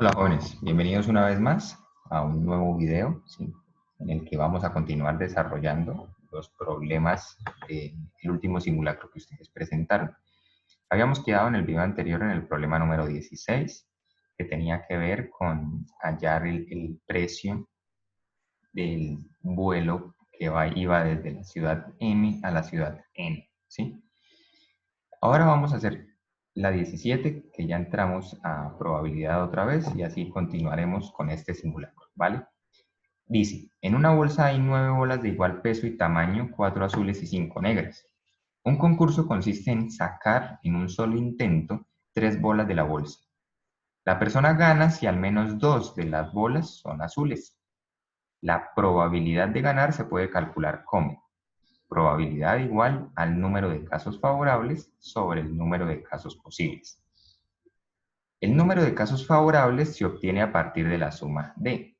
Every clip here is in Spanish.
Hola jóvenes, bienvenidos una vez más a un nuevo video, ¿sí? En el que vamos a continuar desarrollando los problemas del último simulacro que ustedes presentaron. Habíamos quedado en el video anterior en el problema número 16, que tenía que ver con hallar el precio del vuelo que iba desde la ciudad M a la ciudad N, ¿sí? Ahora vamos a hacer la 17, que ya entramos a probabilidad otra vez y así continuaremos con este simulacro, ¿vale? Dice, en una bolsa hay 9 bolas de igual peso y tamaño, 4 azules y 5 negras. Un concurso consiste en sacar en un solo intento 3 bolas de la bolsa. La persona gana si al menos 2 de las bolas son azules. La probabilidad de ganar se puede calcular como probabilidad igual al número de casos favorables sobre el número de casos posibles. El número de casos favorables se obtiene a partir de la suma de,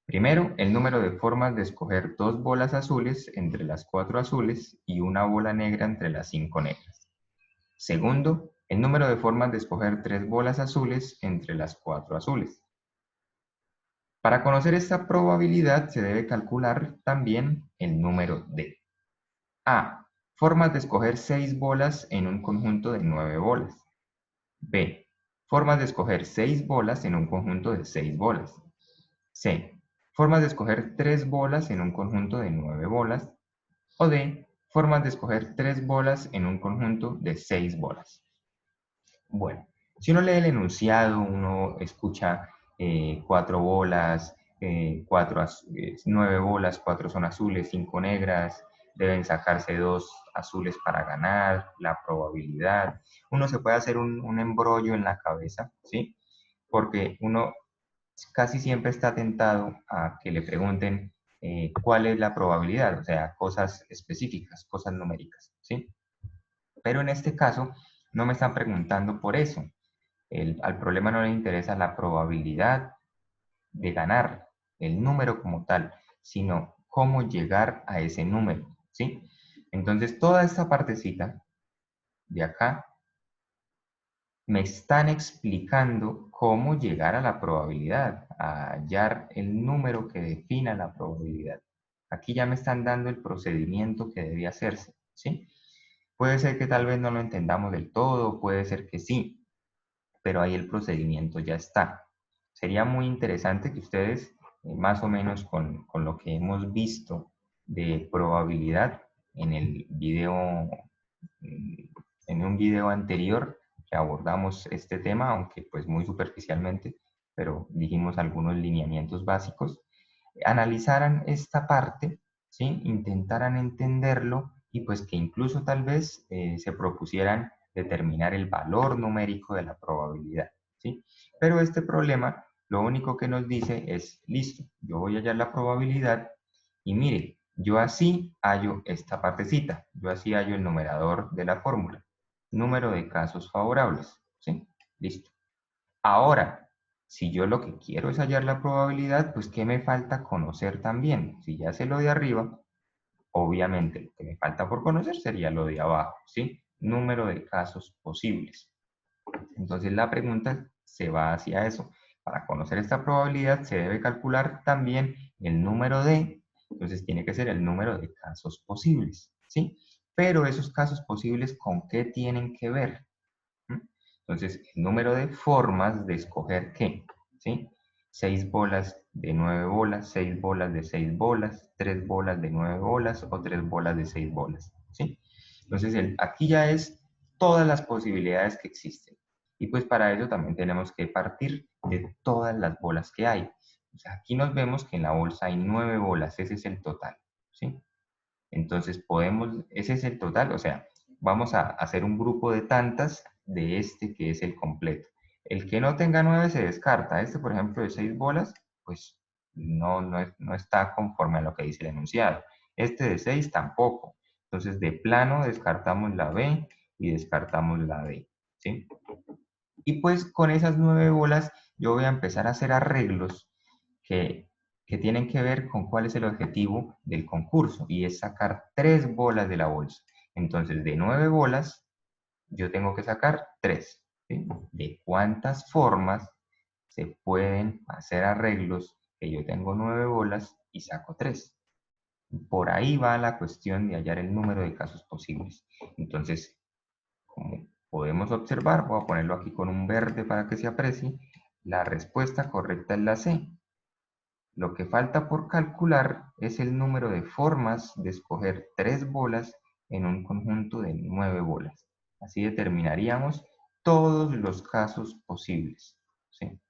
primero, el número de formas de escoger 2 bolas azules entre las 4 azules y una bola negra entre las 5 negras. Segundo, el número de formas de escoger 3 bolas azules entre las 4 azules. Para conocer esta probabilidad se debe calcular también el número de A. Formas de escoger 6 bolas en un conjunto de 9 bolas. B. Formas de escoger 6 bolas en un conjunto de 6 bolas. C. Formas de escoger 3 bolas en un conjunto de 9 bolas. O D. Formas de escoger 3 bolas en un conjunto de 6 bolas. Bueno, si uno lee el enunciado, uno escucha 4 bolas, 9 bolas, 4 son azules, 5 negras, deben sacarse 2 azules para ganar, la probabilidad. Uno se puede hacer un embrollo en la cabeza, ¿sí? Porque uno casi siempre está tentado a que le pregunten cuál es la probabilidad, o sea, cosas específicas, cosas numéricas, ¿sí? Pero en este caso no me están preguntando por eso. Al problema no le interesa la probabilidad de ganar, el número como tal, sino cómo llegar a ese número, ¿sí? Entonces, toda esta partecita de acá me están explicando cómo llegar a la probabilidad, a hallar el número que defina la probabilidad. Aquí ya me están dando el procedimiento que debe hacerse, ¿sí? Puede ser que tal vez no lo entendamos del todo, puede ser que sí, pero ahí el procedimiento ya está. Sería muy interesante que ustedes, más o menos con lo que hemos visto de probabilidad en el video, en un video anterior que abordamos este tema, aunque pues muy superficialmente, pero dijimos algunos lineamientos básicos, analizaran esta parte, ¿sí? Intentaran entenderlo y pues que incluso tal vez se propusieran determinar el valor numérico de la probabilidad, ¿sí? Pero este problema lo único que nos dice es, listo, yo voy a hallar la probabilidad y mire, yo así hallo esta partecita, yo así hallo el numerador de la fórmula, número de casos favorables, ¿sí? Listo. Ahora, si yo lo que quiero es hallar la probabilidad, pues ¿qué me falta conocer también? Si ya sé lo de arriba, obviamente lo que me falta por conocer sería lo de abajo, ¿sí? Número de casos posibles. Entonces la pregunta se va hacia eso. Para conocer esta probabilidad se debe calcular también el número de, entonces tiene que ser el número de casos posibles, ¿sí? Pero esos casos posibles, ¿con qué tienen que ver? Entonces, el número de formas de escoger qué, ¿sí? 6 bolas de 9 bolas, 6 bolas de 6 bolas, 3 bolas de 9 bolas o 3 bolas de 6 bolas, ¿sí? Entonces, aquí ya es todas las posibilidades que existen. Y pues para ello también tenemos que partir de todas las bolas que hay. O sea, aquí nos vemos que en la bolsa hay 9 bolas, ese es el total, ¿sí? Entonces ese es el total, o sea, vamos a hacer un grupo de tantas de este que es el completo. El que no tenga 9 se descarta. Este, por ejemplo, de 6 bolas, pues no está conforme a lo que dice el enunciado. Este de 6 tampoco. Entonces, de plano descartamos la B y descartamos la D, ¿sí? Y pues con esas 9 bolas yo voy a empezar a hacer arreglos que, que tienen que ver con cuál es el objetivo del concurso y es sacar 3 bolas de la bolsa. Entonces, de 9 bolas, yo tengo que sacar 3. ¿Sí? ¿De cuántas formas se pueden hacer arreglos que yo tengo 9 bolas y saco 3. Por ahí va la cuestión de hallar el número de casos posibles. Entonces, como podemos observar, voy a ponerlo aquí con un verde para que se aprecie, la respuesta correcta es la C. Lo que falta por calcular es el número de formas de escoger 3 bolas en un conjunto de 9 bolas. Así determinaríamos todos los casos posibles, ¿sí?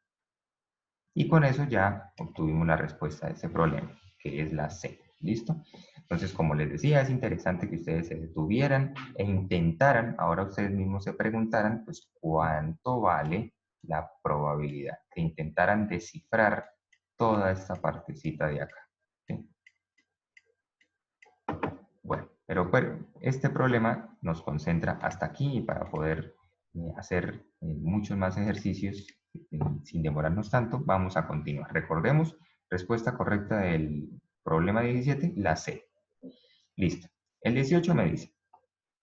Y con eso ya obtuvimos la respuesta a ese problema, que es la C. ¿Listo? Entonces, como les decía, es interesante que ustedes se detuvieran e intentaran, ahora ustedes mismos se preguntaran, pues, ¿cuánto vale la probabilidad? Que intentaran descifrar toda esta partecita de acá. ¿Sí? Bueno, pero este problema nos concentra hasta aquí y para poder hacer muchos más ejercicios sin demorarnos tanto, vamos a continuar. Recordemos, respuesta correcta del problema 17, la C. Listo. El 18 me dice,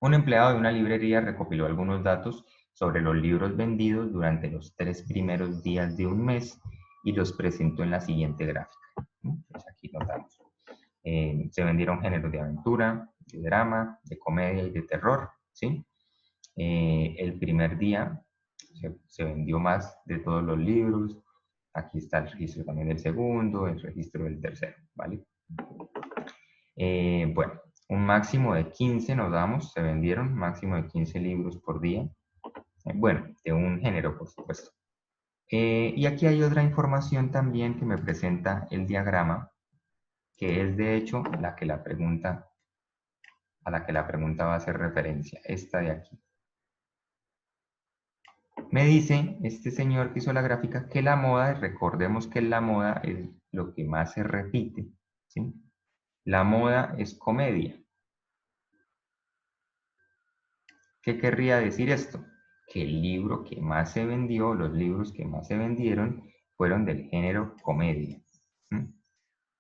un empleado de una librería recopiló algunos datos sobre los libros vendidos durante los 3 primeros días de un mes y los presentó en la siguiente gráfica. Entonces aquí notamos. Se vendieron géneros de aventura, de drama, de comedia y de terror, ¿sí? El primer día se vendió más de todos los libros. Aquí está el registro también del segundo, el registro del tercero, ¿vale? Bueno, un máximo de 15 nos damos, se vendieron, máximo de 15 libros por día. Bueno, de un género, por supuesto. Y aquí hay otra información también que me presenta el diagrama, que es de hecho a la que la pregunta va a hacer referencia, esta de aquí. Me dice este señor que hizo la gráfica que la moda, recordemos que la moda es lo que más se repite, ¿sí? La moda es comedia. ¿Qué querría decir esto? Que el libro que más se vendió, los libros que más se vendieron, fueron del género comedia. ¿Mm?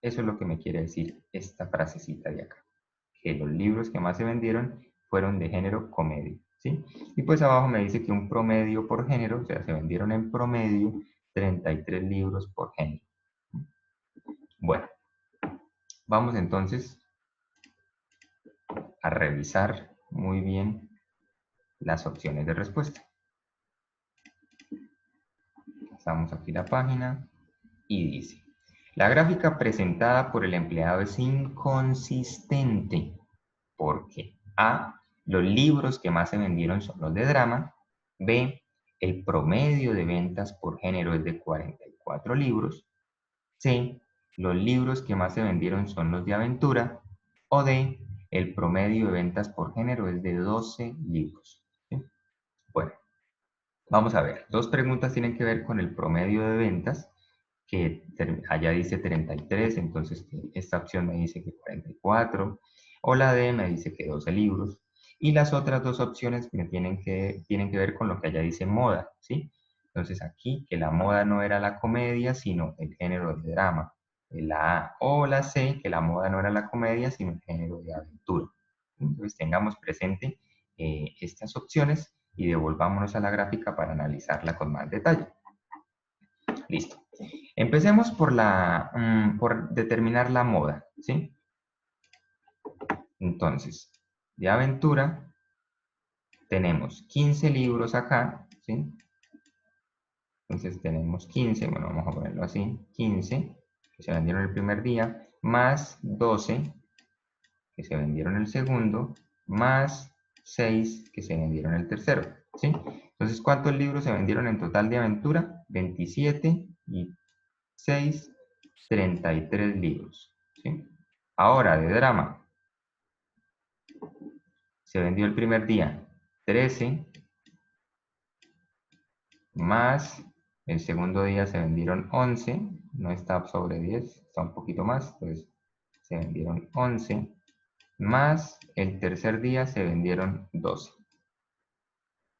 Eso es lo que me quiere decir esta frasecita de acá. Que los libros que más se vendieron fueron de género comedia. ¿Sí? Y pues abajo me dice que un promedio por género, o sea, se vendieron en promedio 33 libros por género. Bueno, vamos entonces a revisar muy bien las opciones de respuesta. Pasamos aquí la página y dice, la gráfica presentada por el empleado es inconsistente porque A, los libros que más se vendieron son los de drama, B, el promedio de ventas por género es de 44 libros, C, los libros que más se vendieron son los de aventura, o D, el promedio de ventas por género es de 12 libros. ¿Sí? Bueno, vamos a ver, dos preguntas tienen que ver con el promedio de ventas, que allá dice 33, entonces esta opción me dice que 44, o la D me dice que 12 libros, y las otras dos opciones me tienen que ver con lo que allá dice moda, ¿sí? Entonces aquí, que la moda no era la comedia, sino el género de drama. La A o la C, que la moda no era la comedia, sino el género de aventura. Entonces tengamos presente estas opciones y devolvámonos a la gráfica para analizarla con más detalle. Listo. Empecemos por determinar la moda, ¿sí? Entonces, de aventura tenemos 15 libros acá, ¿sí? Entonces tenemos 15, bueno, vamos a ponerlo así, 15 que se vendieron el primer día, más 12 que se vendieron el segundo, más 6 que se vendieron el tercero, ¿sí? Entonces, ¿cuántos libros se vendieron en total de aventura? 27 y 6, 33 libros, ¿sí? Ahora, de drama, se vendió el primer día 13, más el segundo día se vendieron 11, no está sobre 10, está un poquito más, entonces se vendieron 11, más el tercer día se vendieron 12.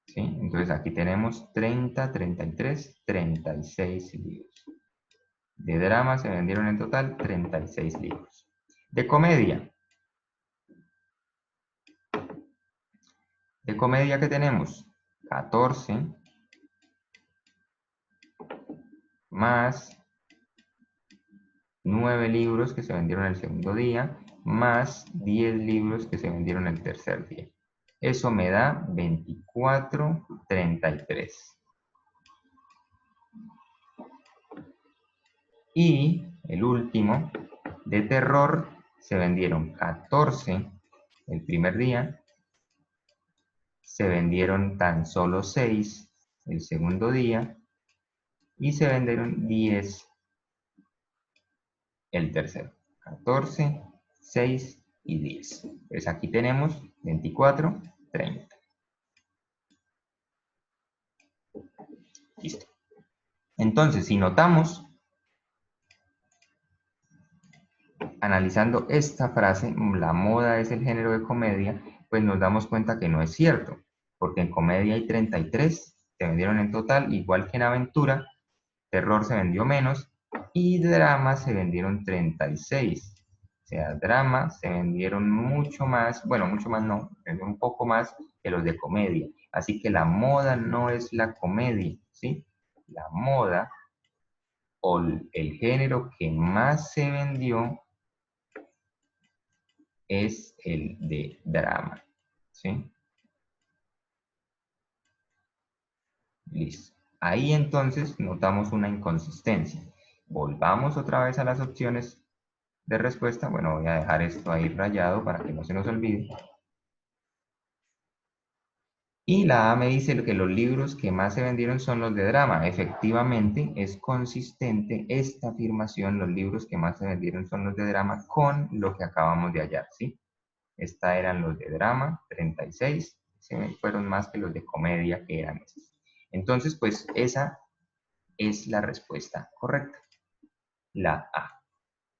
¿Sí? Entonces aquí tenemos 30, 33, 36 libros. De drama se vendieron en total 36 libros. De comedia. De comedia, ¿qué tenemos? 14 más 9 libros que se vendieron el segundo día, más 10 libros que se vendieron el tercer día. Eso me da 24,33. Y el último, de terror, se vendieron 14 el primer día, se vendieron tan solo 6 el segundo día y se vendieron 10 el tercero. 14, 6 y 10. Pues aquí tenemos 24, 30. Listo. Entonces, si notamos, analizando esta frase, la moda es el género de comedia, pues nos damos cuenta que no es cierto, porque en comedia hay 33, se vendieron en total, igual que en aventura, terror se vendió menos, y drama se vendieron 36. O sea, drama se vendieron mucho más, bueno, mucho más no, un poco más que los de comedia. Así que la moda no es la comedia, ¿sí? La moda o el género que más se vendió es el de drama, ¿sí? Listo. Ahí entonces notamos una inconsistencia. Volvamos otra vez a las opciones de respuesta. Bueno, voy a dejar esto ahí rayado para que no se nos olvide. Y la A me dice que los libros que más se vendieron son los de drama. Efectivamente, es consistente esta afirmación, los libros que más se vendieron son los de drama con lo que acabamos de hallar, ¿sí? Esta eran los de drama, 36, fueron más que los de comedia, que eran estos. Entonces, pues esa es la respuesta correcta, la A.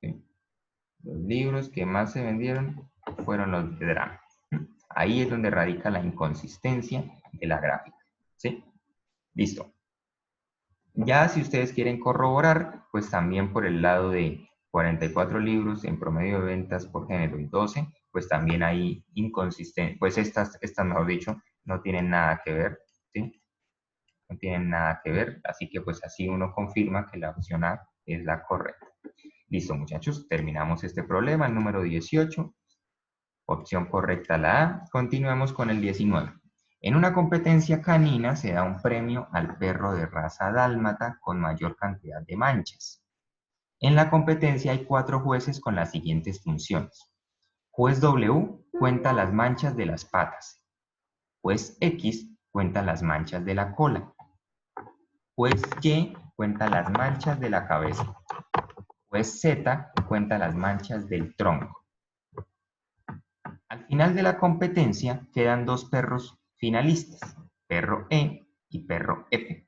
¿Sí? Los libros que más se vendieron fueron los de drama. Ahí es donde radica la inconsistencia de la gráfica. ¿Sí? Listo. Ya si ustedes quieren corroborar, pues también por el lado de 44 libros en promedio de ventas por género y 12, pues también hay inconsistencia, pues estas, mejor dicho, no tienen nada que ver, ¿sí? No tienen nada que ver, así que pues así uno confirma que la opción A es la correcta. Listo, muchachos, terminamos este problema, el número 18. Opción correcta la A. Continuamos con el 19. En una competencia canina se da un premio al perro de raza dálmata con mayor cantidad de manchas. En la competencia hay 4 jueces con las siguientes funciones. Juez W cuenta las manchas de las patas. Juez X cuenta las manchas de la cola. Juez Y cuenta las manchas de la cabeza. Juez Z cuenta las manchas del tronco. Al final de la competencia quedan 2 perros finalistas, perro E y perro F,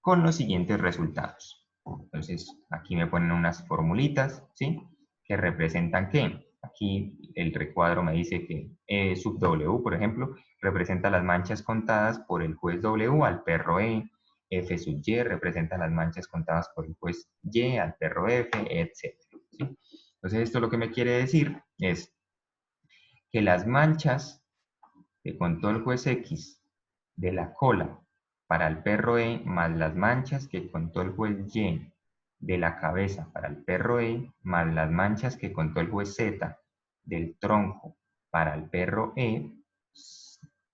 con los siguientes resultados. Entonces, aquí me ponen unas formulitas, ¿sí? Que representan ¿qué? Aquí el recuadro me dice que E sub W, por ejemplo, representa las manchas contadas por el juez W al perro E, F sub Y representa las manchas contadas por el juez Y al perro F, etc. ¿Sí? Entonces, esto lo que me quiere decir es que las manchas que contó el juez X de la cola para el perro E más las manchas que contó el juez Y de la cabeza para el perro E más las manchas que contó el juez Z del tronco para el perro E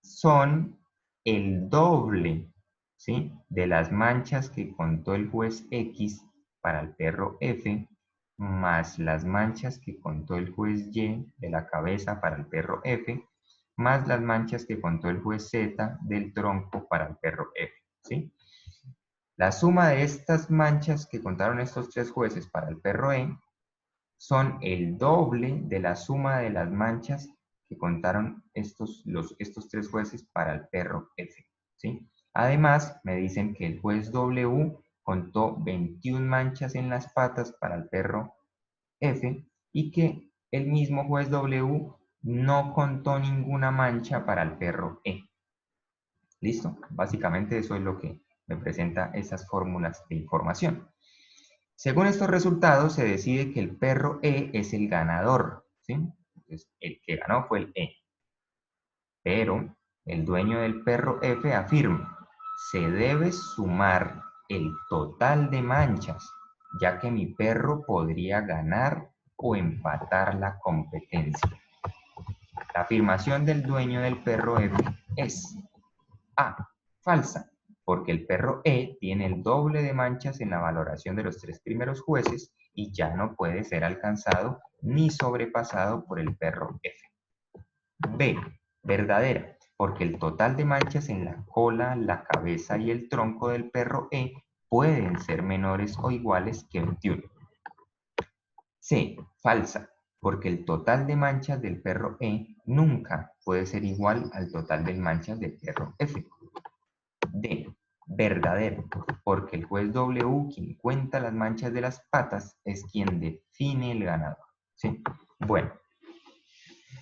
son el doble, ¿sí? De las manchas que contó el juez X para el perro F más las manchas que contó el juez Y de la cabeza para el perro F más las manchas que contó el juez Z del tronco para el perro F, ¿sí? La suma de estas manchas que contaron estos 3 jueces para el perro E son el doble de la suma de las manchas que contaron estos 3 jueces para el perro F, ¿sí? Además, me dicen que el juez W contó 21 manchas en las patas para el perro F y que el mismo juez W no contó ninguna mancha para el perro E. ¿Listo? Básicamente eso es lo que me presenta esas fórmulas de información. Según estos resultados, se decide que el perro E es el ganador, ¿sí? Entonces, el que ganó fue el E. Pero el dueño del perro F afirma, se debe sumar el total de manchas, ya que mi perro podría ganar o empatar la competencia. La afirmación del dueño del perro F es A, falsa, porque el perro E tiene el doble de manchas en la valoración de los 3 primeros jueces y ya no puede ser alcanzado ni sobrepasado por el perro F. B, verdadera, porque el total de manchas en la cola, la cabeza y el tronco del perro E pueden ser menores o iguales que 21. C, falsa, porque el total de manchas del perro E nunca puede ser igual al total de manchas del perro F. D, verdadero, porque el juez W, quien cuenta las manchas de las patas, es quien define el ganador. ¿Sí? Bueno,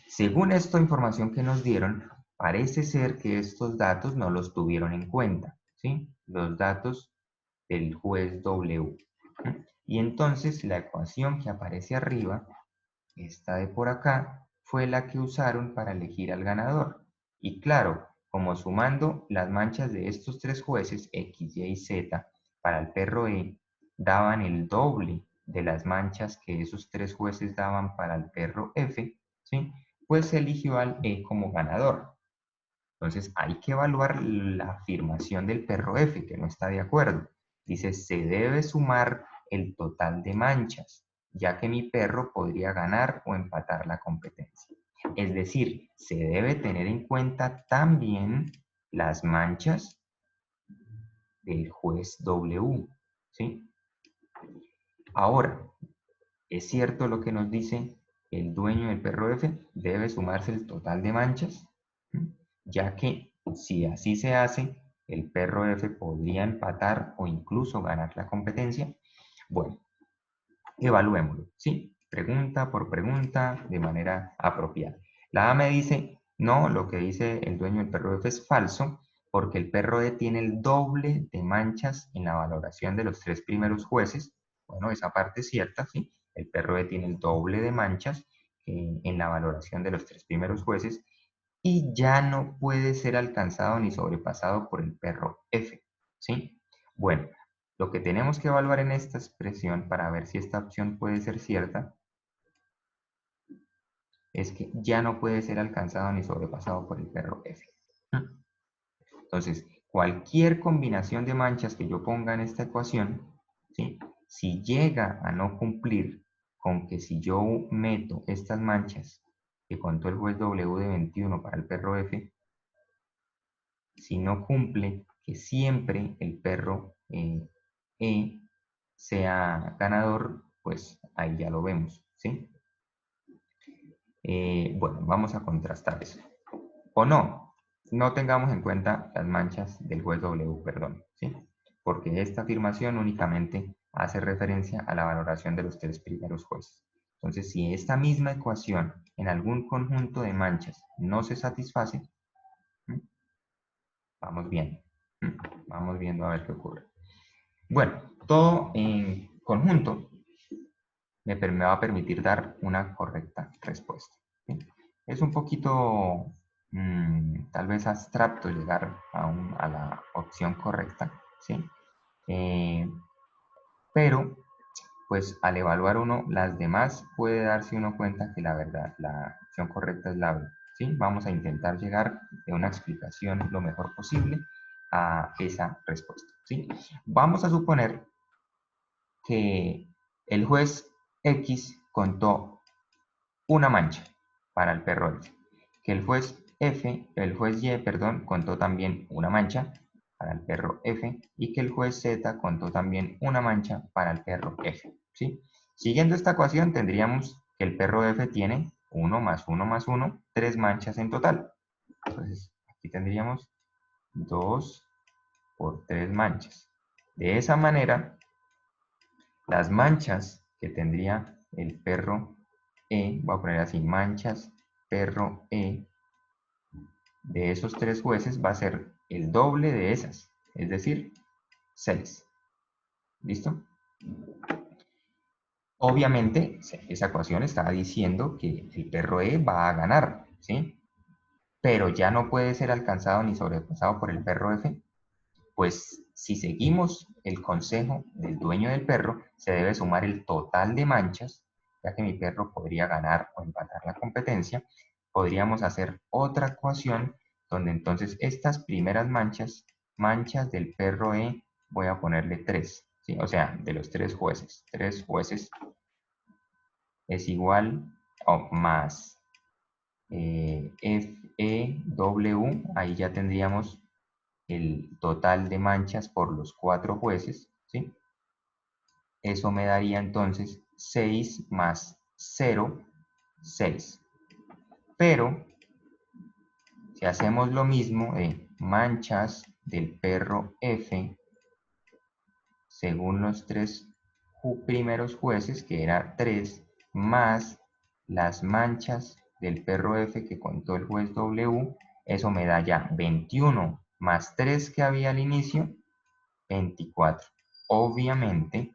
según esta información que nos dieron, parece ser que estos datos no los tuvieron en cuenta, ¿sí? Los datos del juez W. Y entonces la ecuación que aparece arriba, esta de por acá, fue la que usaron para elegir al ganador. Y claro, como sumando las manchas de estos 3 jueces, X, Y y Z, para el perro E, daban el doble de las manchas que esos 3 jueces daban para el perro F, ¿sí? Pues se eligió al E como ganador. Entonces hay que evaluar la afirmación del perro F, que no está de acuerdo. Dice, se debe sumar el total de manchas, ya que mi perro podría ganar o empatar la competencia. Es decir, se debe tener en cuenta también las manchas del juez W, ¿sí? Ahora, ¿es cierto lo que nos dice el dueño del perro F? Debe sumarse el total de manchas, ya que si así se hace, el perro F podría empatar o incluso ganar la competencia. Bueno, evaluémoslo, ¿sí? Pregunta por pregunta de manera apropiada. La A me dice, no, lo que dice el dueño del perro F es falso, porque el perro E tiene el doble de manchas en la valoración de los 3 primeros jueces. Bueno, esa parte es cierta, ¿sí? El perro E tiene el doble de manchas en la valoración de los 3 primeros jueces y ya no puede ser alcanzado ni sobrepasado por el perro F, ¿sí? Bueno, lo que tenemos que evaluar en esta expresión para ver si esta opción puede ser cierta es que ya no puede ser alcanzado ni sobrepasado por el perro F. Entonces, cualquier combinación de manchas que yo ponga en esta ecuación, ¿sí? Si llega a no cumplir con que si yo meto estas manchas que contó el juez W de 21 para el perro F, si no cumple que siempre el perro E sea ganador, pues ahí ya lo vemos, ¿sí? Bueno, vamos a contrastar eso. O no tengamos en cuenta las manchas del juez W, perdón, ¿sí? Porque esta afirmación únicamente hace referencia a la valoración de los 3 primeros jueces. Entonces, si esta misma ecuación en algún conjunto de manchas no se satisface, vamos viendo. Vamos viendo a ver qué ocurre. Bueno, todo en conjunto me va a permitir dar una correcta respuesta. ¿Sí? Es un poquito, tal vez abstracto llegar a la opción correcta, ¿sí? Pero, pues al evaluar uno las demás, puede darse uno cuenta que la verdad, la opción correcta es la B. ¿Sí? Vamos a intentar llegar de una explicación lo mejor posible a esa respuesta. ¿Sí? Vamos a suponer que el juez X contó una mancha para el perro F, que el juez Y, perdón, contó también una mancha para el perro F y que el juez Z contó también una mancha para el perro F, ¿sí? Siguiendo esta ecuación tendríamos que el perro F tiene 1 más 1 más 1, 3 manchas en total. Entonces, aquí tendríamos 2 por 3 manchas. De esa manera, las manchas que tendría el perro E, voy a poner así, manchas perro E, de esos 3 jueces va a ser el doble de esas, es decir, 6. ¿Listo? Obviamente, esa ecuación está diciendo que el perro E va a ganar, ¿sí? Pero ya no puede ser alcanzado ni sobrepasado por el perro F. Pues si seguimos el consejo del dueño del perro, se debe sumar el total de manchas, ya que mi perro podría ganar o empatar la competencia. Podríamos hacer otra ecuación donde entonces estas primeras manchas, manchas del perro E, voy a ponerle 3, ¿sí? O sea, de los 3 jueces. 3 jueces es igual o más FEW, ahí ya tendríamos el total de manchas por los 4 jueces, ¿sí? Eso me daría entonces 6 más 0, 6. Pero si hacemos lo mismo de manchas del perro F según los 3 primeros jueces, que era 3, más las manchas del perro F que contó el juez W, eso me da ya 21 más 3 que había al inicio, 24. Obviamente,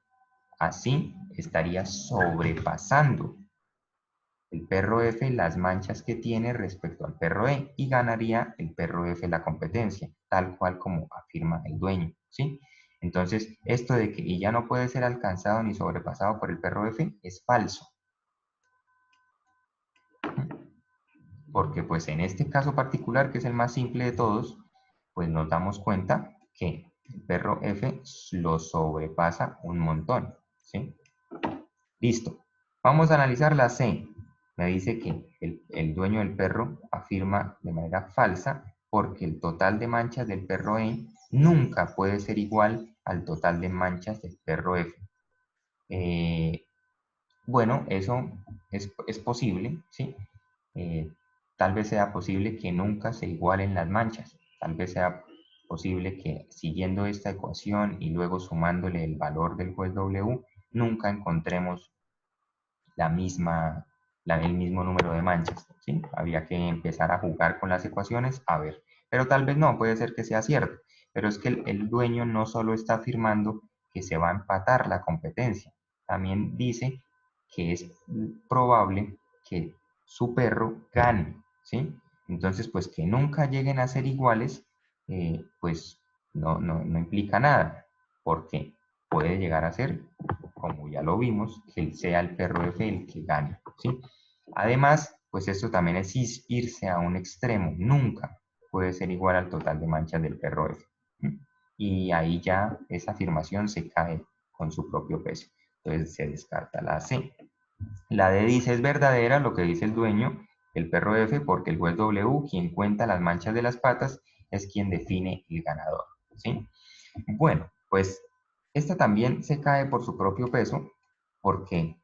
así estaría sobrepasando el perro F las manchas que tiene respecto al perro E y ganaría el perro F la competencia, tal cual como afirma el dueño, ¿sí? Entonces, esto de que y ya no puede ser alcanzado ni sobrepasado por el perro F es falso. Porque pues en este caso particular, que es el más simple de todos, pues nos damos cuenta que el perro F lo sobrepasa un montón, ¿sí? Listo. Vamos a analizar la C. Me dice que el dueño del perro afirma de manera falsa porque el total de manchas del perro E nunca puede ser igual al total de manchas del perro F. Bueno, eso es posible, ¿sí? Tal vez sea posible que nunca se igualen las manchas. Tal vez sea posible que siguiendo esta ecuación y luego sumándole el valor del juez W, nunca encontremos el mismo número de manchas, ¿sí? Habría que empezar a jugar con las ecuaciones, a ver. Pero tal vez no, puede ser que sea cierto. Pero es que el dueño no solo está afirmando que se va a empatar la competencia, también dice que es probable que su perro gane, ¿sí? Entonces, pues que nunca lleguen a ser iguales, pues no implica nada, porque puede llegar a ser, como ya lo vimos, que sea el perro F el que gane, ¿sí? Además, pues esto también es irse a un extremo, nunca puede ser igual al total de manchas del perro F. ¿Sí? Y ahí ya esa afirmación se cae con su propio peso. Entonces se descarta la C. La D dice es verdadera lo que dice el dueño, el perro F, porque el juez W, quien cuenta las manchas de las patas, es quien define el ganador, ¿sí? Bueno, pues esta también se cae por su propio peso, porque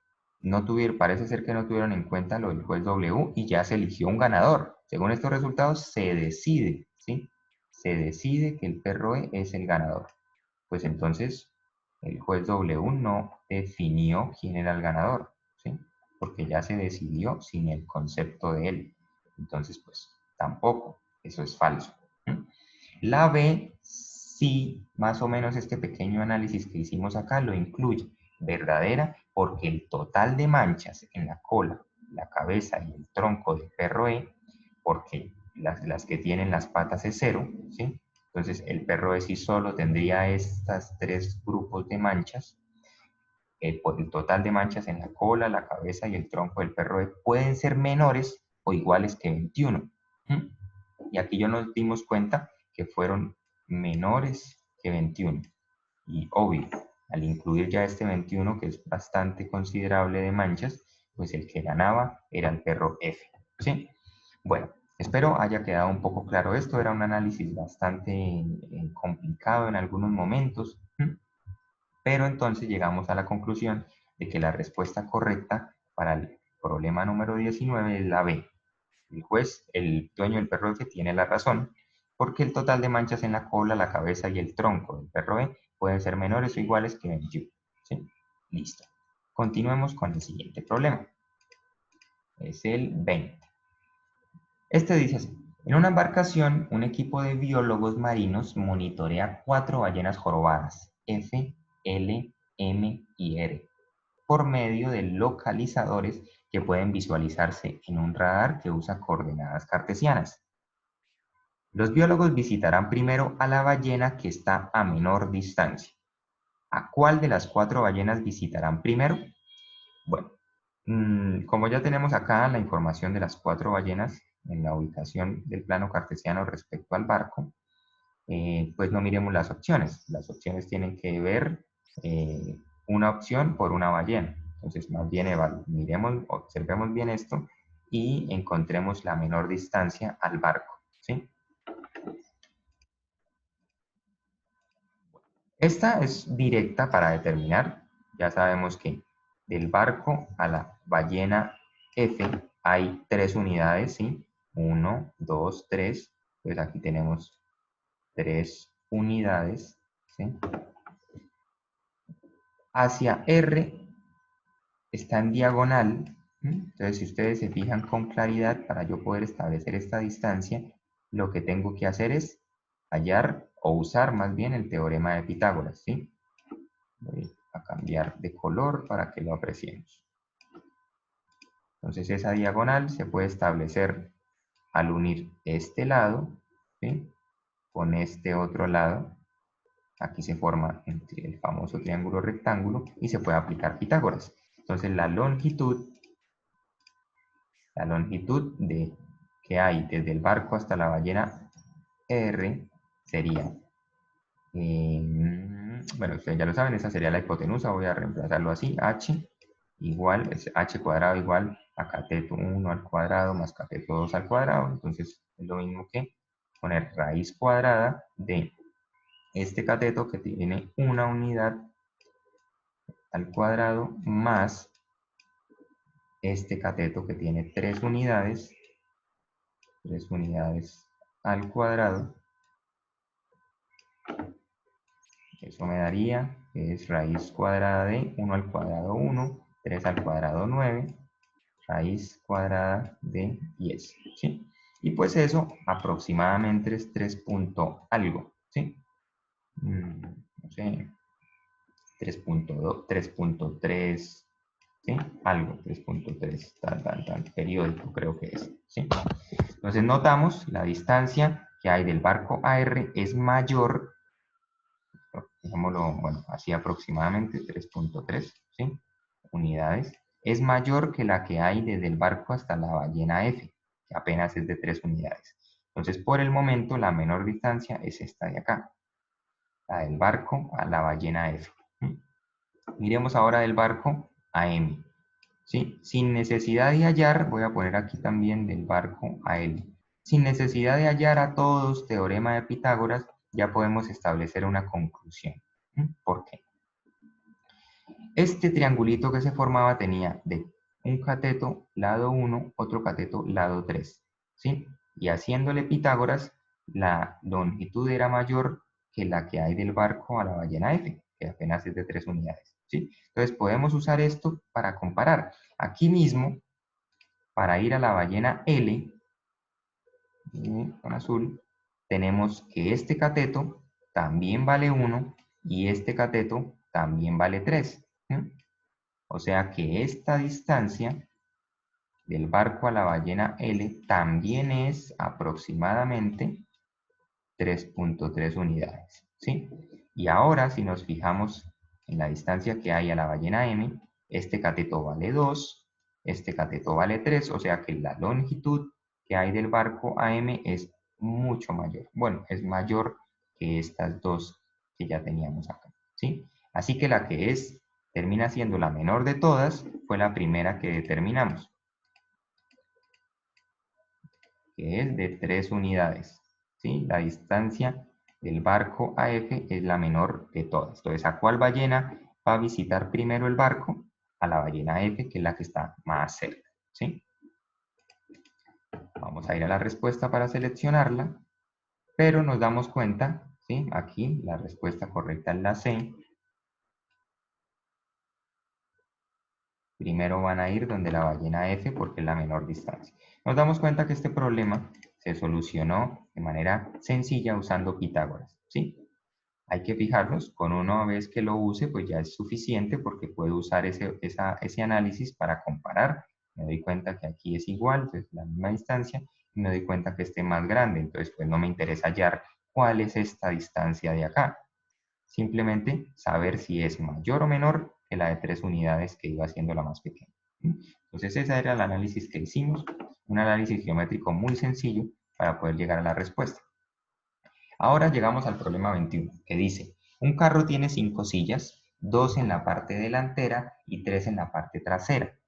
parece ser que no tuvieron en cuenta lo del juez W y ya se eligió un ganador. Según estos resultados, se decide, ¿sí? Se decide que el perro E es el ganador. Pues entonces, el juez W no definió quién era el ganador, ¿sí? Porque ya se decidió sin el concepto de él. Entonces, pues tampoco, eso es falso. La B, sí, más o menos este pequeño análisis que hicimos acá lo incluye. Verdadera, porque el total de manchas en la cola, la cabeza y el tronco del perro E, porque las que tienen las patas es 0, ¿sí? Entonces el perro E sí solo tendría estas 3 grupos de manchas. Por el total de manchas en la cola, la cabeza y el tronco del perro E pueden ser menores o iguales que 21. Y aquí ya nos dimos cuenta que fueron menores que 21. Y obvio, al incluir ya este 21, que es bastante considerable de manchas, pues el que ganaba era el perro F. ¿Sí? Bueno, espero haya quedado un poco claro esto. Era un análisis bastante complicado en algunos momentos, pero entonces llegamos a la conclusión de que la respuesta correcta para el problema número 19 es la B. El juez, el dueño del perro F, tiene la razón, porque el total de manchas en la cola, la cabeza y el tronco del perro E pueden ser menores o iguales que 21. ¿Sí? Listo. Continuemos con el siguiente problema. Es el 20. Este dice así. En una embarcación, un equipo de biólogos marinos monitorea 4 ballenas jorobadas, F, L, M y R, por medio de localizadores que pueden visualizarse en un radar que usa coordenadas cartesianas. Los biólogos visitarán primero a la ballena que está a menor distancia. ¿A cuál de las 4 ballenas visitarán primero? Bueno, como ya tenemos acá la información de las 4 ballenas en la ubicación del plano cartesiano respecto al barco, pues no miremos las opciones. Las opciones tienen que ver una opción por una ballena. Entonces, más bien miremos, observemos bien esto y encontremos la menor distancia al barco, ¿sí? Esta es directa para determinar. Ya sabemos que del barco a la ballena F hay 3 unidades, ¿sí? 1, 2, 3. Pues aquí tenemos 3 unidades, ¿sí? Hacia R está en diagonal. Entonces, si ustedes se fijan con claridad, para yo poder establecer esta distancia, lo que tengo que hacer es hallar o usar más bien el teorema de Pitágoras, ¿sí? Voy a cambiar de color para que lo apreciemos. Entonces, esa diagonal se puede establecer al unir este lado, ¿sí?, con este otro lado. Aquí se forma el famoso triángulo rectángulo y se puede aplicar Pitágoras. Entonces, la longitud que hay desde el barco hasta la ballena R sería, bueno, ustedes ya lo saben, esa sería la hipotenusa, voy a reemplazarlo así, h igual, es h cuadrado igual a cateto 1 al cuadrado más cateto 2 al cuadrado. Entonces es lo mismo que poner raíz cuadrada de este cateto que tiene una unidad al cuadrado más este cateto que tiene 3 unidades al cuadrado. Eso me daría que es raíz cuadrada de 1 al cuadrado 1, 3 al cuadrado 9, raíz cuadrada de 10, ¿sí? Y pues eso aproximadamente es 3 punto algo, ¿sí? No sé, 3.2, 3.3, ¿sí? Algo, 3.3, tal, periódico creo que es, ¿sí? Entonces notamos la distancia que hay del barco a R es mayor, dejémoslo, bueno, así aproximadamente 3.3, ¿sí?, unidades, es mayor que la que hay desde el barco hasta la ballena F, que apenas es de 3 unidades. Entonces, por el momento, la menor distancia es esta de acá, la del barco a la ballena F. Miremos ahora del barco a M, ¿sí? Sin necesidad de hallar, voy a poner aquí también del barco a L. Sin necesidad de hallar a todos teorema de Pitágoras, ya podemos establecer una conclusión. ¿Por qué? Este triangulito que se formaba tenía de un cateto lado 1, otro cateto lado 3, ¿sí? Y haciéndole Pitágoras, la longitud era mayor que la que hay del barco a la ballena F, que apenas es de 3 unidades, ¿sí? Entonces podemos usar esto para comparar. Aquí mismo, para ir a la ballena L, con azul, tenemos que este cateto también vale 1 y este cateto también vale 3. O sea que esta distancia del barco a la ballena L también es aproximadamente 3.3 unidades, ¿sí? Y ahora, si nos fijamos en la distancia que hay a la ballena M, este cateto vale 2, este cateto vale 3, o sea que la longitud que hay del barco a M es mucho mayor. Bueno, es mayor que estas dos que ya teníamos acá, ¿sí? Así que la que termina siendo la menor de todas fue la primera que determinamos, que es de 3 unidades, ¿sí? La distancia del barco a F es la menor de todas. Entonces, ¿a cuál ballena va a visitar primero el barco? A la ballena F, que es la que está más cerca, ¿sí? Vamos a ir a la respuesta para seleccionarla, pero nos damos cuenta, ¿sí? Aquí la respuesta correcta es la C. Primero van a ir donde la ballena F porque es la menor distancia. Nos damos cuenta que este problema se solucionó de manera sencilla usando Pitágoras, ¿sí? Hay que fijarnos, con una vez que lo use, pues ya es suficiente porque puedo usar ese análisis para comparar. Me doy cuenta que aquí es igual, es la misma distancia, me doy cuenta que esté más grande, entonces pues no me interesa hallar cuál es esta distancia de acá. Simplemente saber si es mayor o menor que la de 3 unidades que iba siendo la más pequeña. Entonces ese era el análisis que hicimos, un análisis geométrico muy sencillo para poder llegar a la respuesta. Ahora llegamos al problema 21, que dice, un carro tiene 5 sillas, 2 en la parte delantera y 3 en la parte trasera.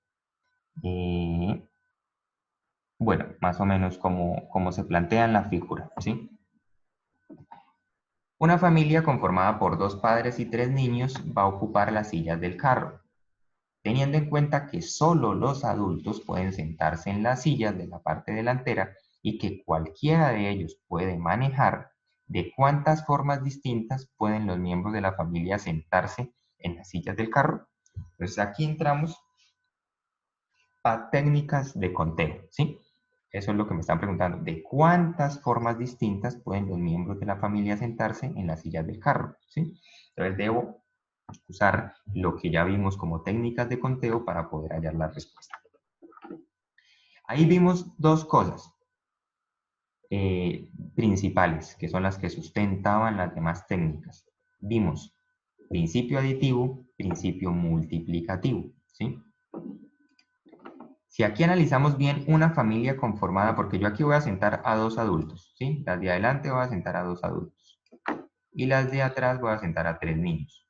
Bueno, más o menos como se plantea en la figura, ¿sí? Una familia conformada por 2 padres y 3 niños va a ocupar las sillas del carro, teniendo en cuenta que solo los adultos pueden sentarse en las sillas de la parte delantera y que cualquiera de ellos puede manejar. ¿De cuántas formas distintas pueden los miembros de la familia sentarse en las sillas del carro? Entonces aquí entramos a técnicas de conteo, ¿sí? Eso es lo que me están preguntando. ¿De cuántas formas distintas pueden los miembros de la familia sentarse en las sillas del carro? ¿Sí? Entonces debo usar lo que ya vimos como técnicas de conteo para poder hallar la respuesta. Ahí vimos dos cosas principales, que son las que sustentaban las demás técnicas. Vimos principio aditivo, principio multiplicativo, ¿sí? Si aquí analizamos bien una familia conformada, porque yo aquí voy a sentar a 2 adultos, ¿sí? Las de adelante voy a sentar a 2 adultos. Y las de atrás voy a sentar a 3 niños.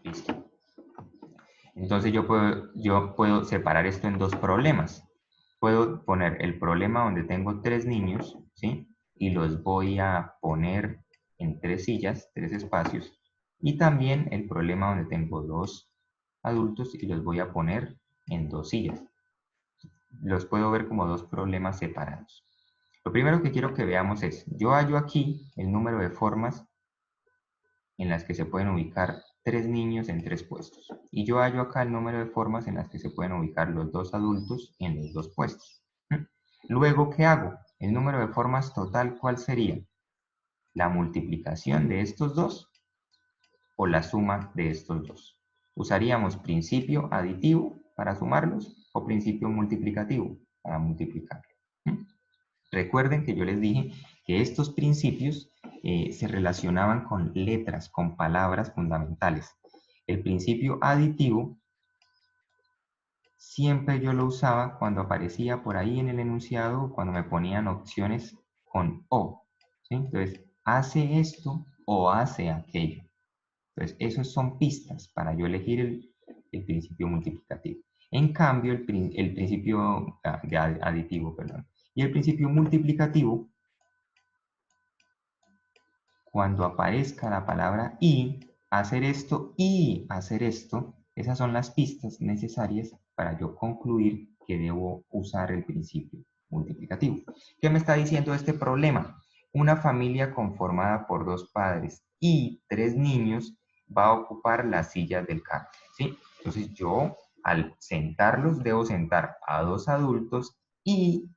Listo. Entonces yo puedo separar esto en dos problemas. Puedo poner el problema donde tengo 3 niños, ¿sí? Y los voy a poner en 3 sillas, 3 espacios. Y también el problema donde tengo 2 adultos y los voy a poner en 2 sillas. Los puedo ver como dos problemas separados. Lo primero que quiero que veamos es, yo hallo aquí el número de formas en las que se pueden ubicar 3 niños en 3 puestos. Y yo hallo acá el número de formas en las que se pueden ubicar los 2 adultos en los 2 puestos. Luego, ¿qué hago? El número de formas total, ¿cuál sería? ¿La multiplicación de estos dos o la suma de estos dos? ¿Usaríamos principio aditivo para sumarlos o principio multiplicativo para multiplicar? Recuerden que yo les dije que estos principios se relacionaban con letras, con palabras fundamentales. El principio aditivo siempre yo lo usaba cuando aparecía por ahí en el enunciado, cuando me ponían opciones con o, ¿sí? Entonces, hace esto o hace aquello. Entonces, esos son pistas para yo elegir el principio multiplicativo. En cambio, el principio aditivo, perdón. Y el principio multiplicativo, cuando aparezca la palabra y, hacer esto y hacer esto, esas son las pistas necesarias para yo concluir que debo usar el principio multiplicativo. ¿Qué me está diciendo este problema? Una familia conformada por 2 padres y 3 niños va a ocupar las sillas del carro, ¿sí? Entonces yo, al sentarlos, debo sentar a 2 adultos y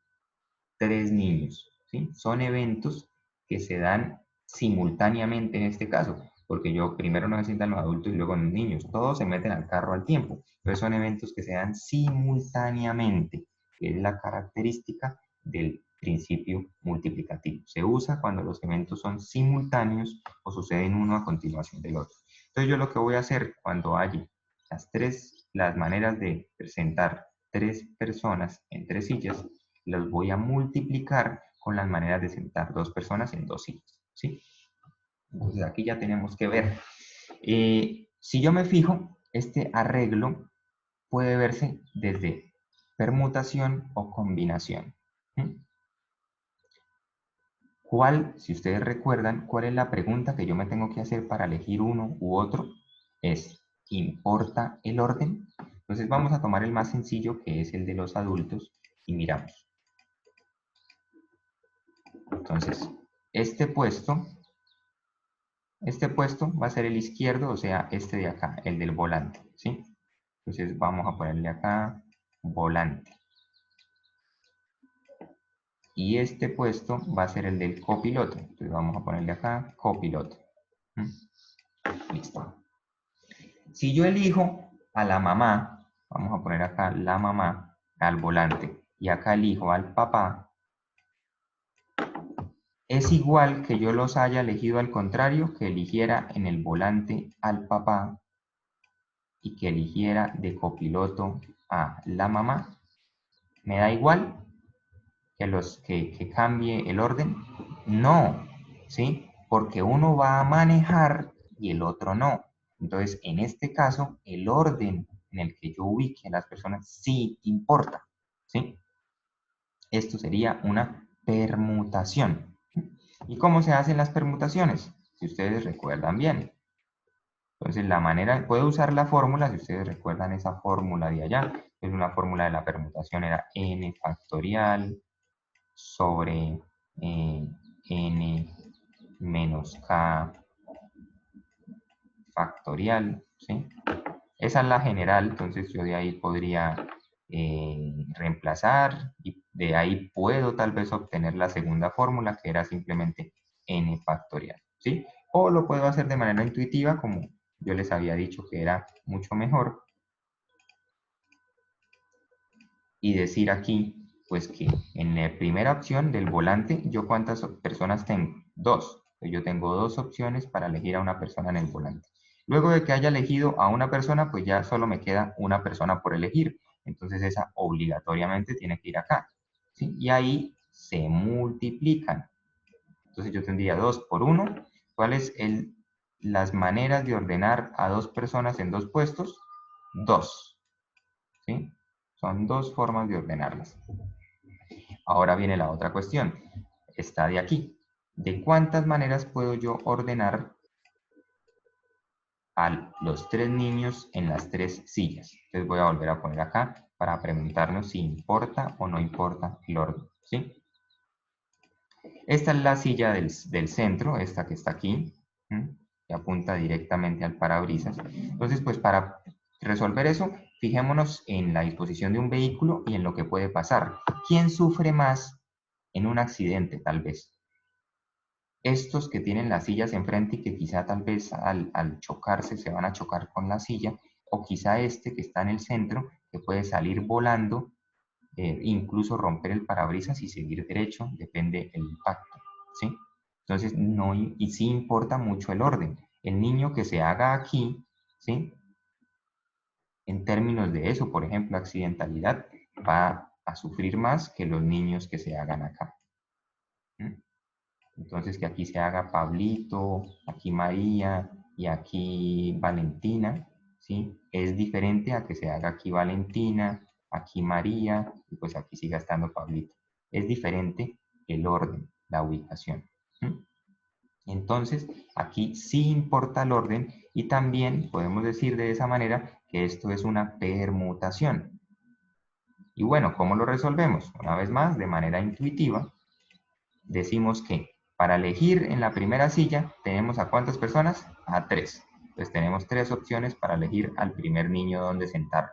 3 niños, ¿sí? Son eventos que se dan simultáneamente en este caso, porque yo primero no se sientan los adultos y luego los niños, todos se meten al carro al tiempo, entonces son eventos que se dan simultáneamente, que es la característica del principio multiplicativo. Se usa cuando los eventos son simultáneos o suceden uno a continuación del otro. Entonces yo lo que voy a hacer cuando haya las maneras de presentar 3 personas en 3 sillas, los voy a multiplicar con las maneras de sentar 2 personas en 2 sillas, ¿sí? Entonces aquí ya tenemos que ver. Si yo me fijo, este arreglo puede verse desde permutación o combinación. ¿Cuál, si ustedes recuerdan, cuál es la pregunta que yo me tengo que hacer para elegir uno u otro? Es, ¿importa el orden? Entonces vamos a tomar el más sencillo, que es el de los adultos, y miramos. Entonces, este puesto va a ser el izquierdo, o sea, este de acá, el del volante, ¿sí? Entonces vamos a ponerle acá volante. Y este puesto va a ser el del copiloto. Entonces vamos a ponerle acá copiloto. Listo. Si yo elijo a la mamá, vamos a poner acá la mamá, al volante y acá elijo al papá, es igual que yo los haya elegido al contrario, que eligiera en el volante al papá y que eligiera de copiloto a la mamá. ¿Me da igual que cambie el orden? No, ¿sí? Porque uno va a manejar y el otro no. Entonces, en este caso, el orden en el que yo ubique a las personas sí importa, ¿sí? Esto sería una permutación. ¿Y cómo se hacen las permutaciones? Si ustedes recuerdan bien. Entonces, la manera, puedo usar la fórmula, si ustedes recuerdan esa fórmula de allá, es una fórmula de la permutación, era n factorial sobre n menos k factorial, ¿sí? Esa es la general, entonces yo de ahí podría reemplazar y de ahí puedo tal vez obtener la segunda fórmula que era simplemente n factorial, ¿sí? O lo puedo hacer de manera intuitiva como yo les había dicho que era mucho mejor y decir aquí pues que en la primera opción del volante yo cuántas personas tengo, 2. Yo tengo 2 opciones para elegir a una persona en el volante. Luego de que haya elegido a una persona, pues ya solo me queda una persona por elegir. Entonces esa obligatoriamente tiene que ir acá, ¿sí? Y ahí se multiplican. Entonces yo tendría 2 por 1. ¿Cuáles las maneras de ordenar a 2 personas en 2 puestos? 2, ¿sí? Son 2 formas de ordenarlas. Ahora viene la otra cuestión. Está de aquí. ¿De cuántas maneras puedo yo ordenar a los 3 niños en las 3 sillas? Entonces voy a volver a poner acá para preguntarnos si importa o no importa el orden, ¿sí? Esta es la silla del centro, esta que está aquí, que apunta directamente al parabrisas. Entonces, pues para resolver eso, fijémonos en la disposición de un vehículo y en lo que puede pasar. ¿Quién sufre más en un accidente, tal vez? Estos que tienen las sillas enfrente y que quizá tal vez al chocarse se van a chocar con la silla, o quizá este que está en el centro, que puede salir volando, incluso romper el parabrisas y seguir derecho, depende del impacto, ¿sí? Entonces, no, y sí importa mucho el orden. El niño que se haga aquí, ¿sí? En términos de eso, por ejemplo, accidentalidad, va a sufrir más que los niños que se hagan acá. ¿Mm? Entonces, que aquí se haga Pablito, aquí María y aquí Valentina, ¿sí? Es diferente a que se haga aquí Valentina, aquí María y pues aquí siga estando Pablito. Es diferente el orden, la ubicación. ¿Sí? Entonces, aquí sí importa el orden y también podemos decir de esa manera que esto es una permutación. Y bueno, ¿cómo lo resolvemos? Una vez más, de manera intuitiva, decimos que para elegir en la primera silla tenemos ¿a cuántas personas? A 3. Entonces tenemos 3 opciones para elegir al primer niño donde sentar.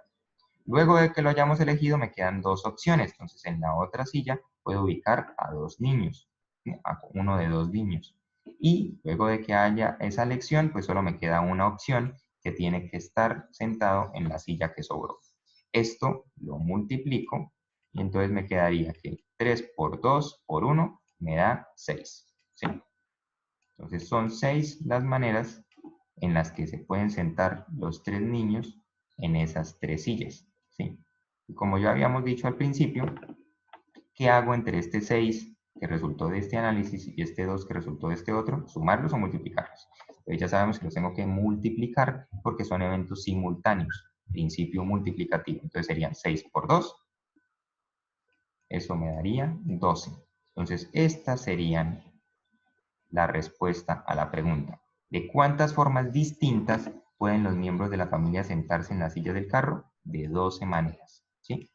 Luego de que lo hayamos elegido me quedan 2 opciones. Entonces en la otra silla puedo ubicar a 2 niños, a uno de 2 niños. Y luego de que haya esa elección, pues solo me queda una opción que tiene que estar sentado en la silla que sobró. Esto lo multiplico y entonces me quedaría que 3 por 2 por 1 me da 6. ¿Sí? Entonces son 6 las maneras en las que se pueden sentar los 3 niños en esas 3 sillas. ¿Sí? Y como ya habíamos dicho al principio, ¿qué hago entre este 6 que resultó de este análisis y este 2 que resultó de este otro? ¿Sumarlos o multiplicarlos? Entonces ya sabemos que los tengo que multiplicar porque son eventos simultáneos. Principio multiplicativo. Entonces serían 6 por 2. Eso me daría 12. Entonces estas serían la respuesta a la pregunta. ¿De cuántas formas distintas pueden los miembros de la familia sentarse en la silla del carro? De 12 maneras. ¿Sí?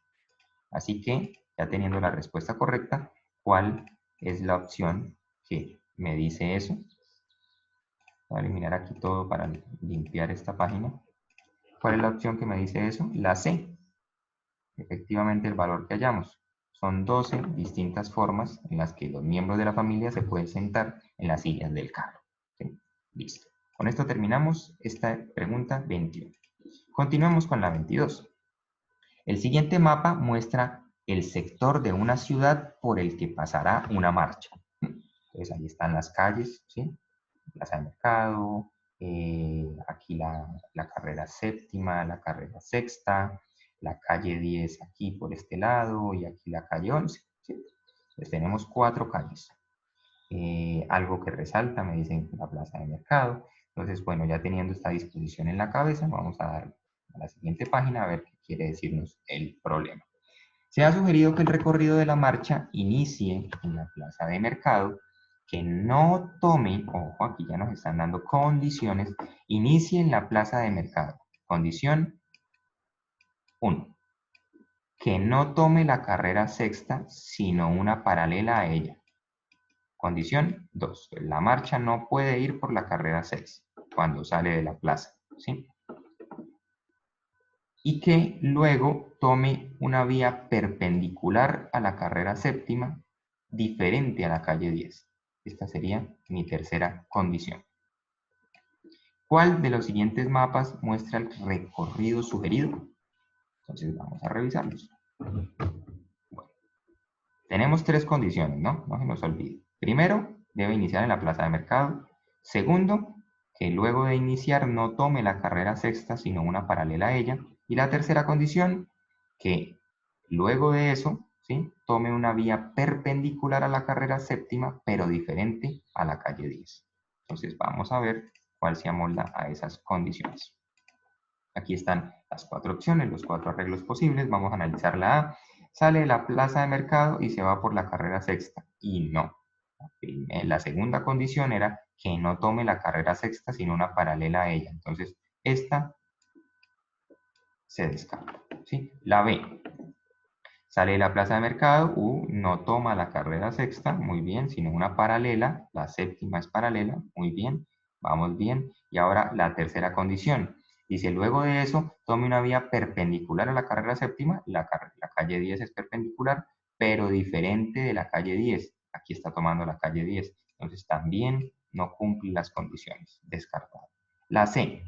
Así que, ya teniendo la respuesta correcta, ¿cuál es la opción que me dice eso? Voy a eliminar aquí todo para limpiar esta página. ¿Cuál es la opción que me dice eso? La C. Efectivamente, el valor que hallamos. Son 12 distintas formas en las que los miembros de la familia se pueden sentar en las sillas del carro. ¿Sí? Listo. Con esto terminamos esta pregunta 21. Continuamos con la 22. El siguiente mapa muestra el sector de una ciudad por el que pasará una marcha. Entonces ahí están las calles, ¿sí? Plaza de Mercado, aquí la carrera séptima, la carrera sexta, la calle 10 aquí por este lado y aquí la calle 11, ¿sí? Entonces tenemos 4 calles. Algo que resalta, me dicen la plaza de mercado. Entonces, bueno, ya teniendo esta disposición en la cabeza, vamos a dar a la siguiente página a ver qué quiere decirnos el problema. Se ha sugerido que el recorrido de la marcha inicie en la plaza de mercado, que no tome, ojo, aquí ya nos están dando condiciones, inicie en la plaza de mercado. Condición 1, que no tome la carrera sexta, sino una paralela a ella. Condición 2. La marcha no puede ir por la carrera 6 cuando sale de la plaza, ¿sí? Y que luego tome una vía perpendicular a la carrera séptima, diferente a la calle 10. Esta sería mi tercera condición. ¿Cuál de los siguientes mapas muestra el recorrido sugerido? Entonces vamos a revisarlos. Bueno, tenemos 3 condiciones, ¿no? No se nos olvide. Primero, debe iniciar en la plaza de mercado. Segundo, que luego de iniciar no tome la carrera sexta, sino una paralela a ella. Y la tercera condición, que luego de eso, ¿sí?, tome una vía perpendicular a la carrera séptima, pero diferente a la calle 10. Entonces vamos a ver cuál se amolda a esas condiciones. Aquí están las 4 opciones, los 4 arreglos posibles. Vamos a analizar la A. Sale de la plaza de mercado y se va por la carrera sexta. Y no. La segunda condición era que no tome la carrera sexta, sino una paralela a ella. Entonces, esta se descarta, ¿sí? La B. Sale de la plaza de mercado, no toma la carrera sexta, muy bien, sino una paralela. La séptima es paralela, muy bien, vamos bien. Y ahora la tercera condición. Dice, luego de eso, tome una vía perpendicular a la carrera séptima. La calle 10 es perpendicular, pero diferente de la calle 10. Aquí está tomando la calle 10. Entonces también no cumple las condiciones. Descartado. La C.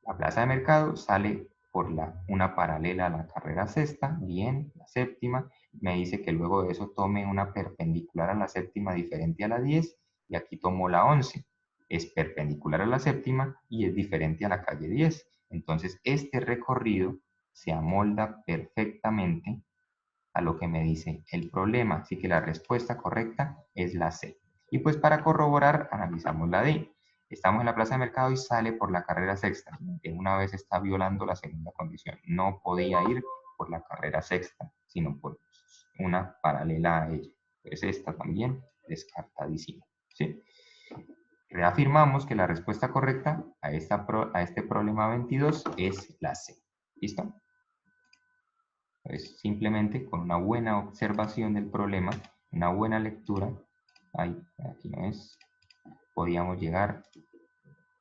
La plaza de mercado sale por una paralela a la carrera sexta. Bien. La séptima. Me dice que luego de eso tome una perpendicular a la séptima diferente a la 10. Y aquí tomo la 11. Es perpendicular a la séptima y es diferente a la calle 10. Entonces, este recorrido se amolda perfectamente a lo que me dice el problema. Así que la respuesta correcta es la C. Y pues para corroborar, analizamos la D. Estamos en la plaza de mercado y sale por la carrera sexta. De una vez está violando la segunda condición. No podía ir por la carrera sexta, sino por una paralela a ella. Pues esta también descartadísima, ¿sí? Reafirmamos que la respuesta correcta a este problema 22 es la C. ¿Listo? Pues simplemente con una buena observación del problema, una buena lectura, aquí no es, podíamos llegar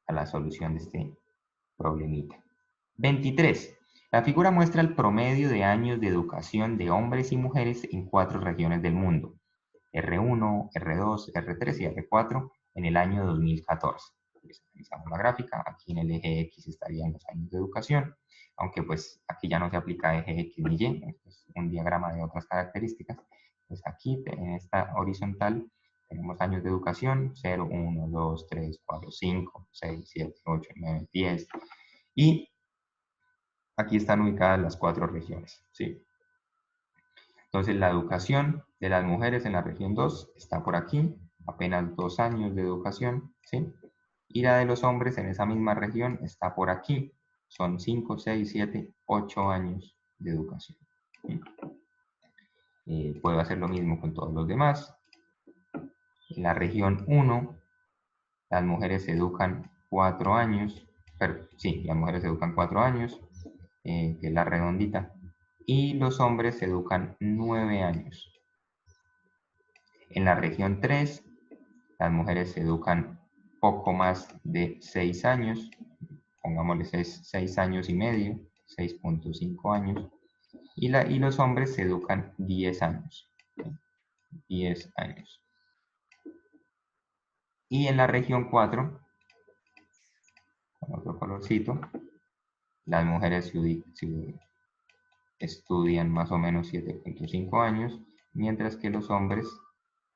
a la solución de este problemita. 23. La figura muestra el promedio de años de educación de hombres y mujeres en 4 regiones del mundo. R1, R2, R3 y R4 en el año 2014. Analizamos la gráfica, aquí en el eje X estarían los años de educación, aunque pues aquí ya no se aplica eje X ni Y, es un diagrama de otras características. Pues aquí en esta horizontal tenemos años de educación, 0, 1, 2, 3, 4, 5, 6, 7, 8, 9, 10. Y aquí están ubicadas las 4 regiones, ¿sí? Entonces la educación de las mujeres en la región 2 está por aquí, apenas 2 años de educación, ¿sí? Y la de los hombres en esa misma región está por aquí, son 5, 6, 7, 8 años de educación. ¿Sí? Puedo hacer lo mismo con todos los demás. En la región 1, las mujeres se educan 4 años, sí, las mujeres se educan 4 años, que es la redondita, y los hombres se educan 9 años. En la región 3, las mujeres se educan poco más de 6 años, pongámosle 6 años y medio, 6.5 años, y los hombres se educan 10 años. 10 años. Y en la región 4, con otro colorcito, las mujeres estudian más o menos 7.5 años, mientras que los hombres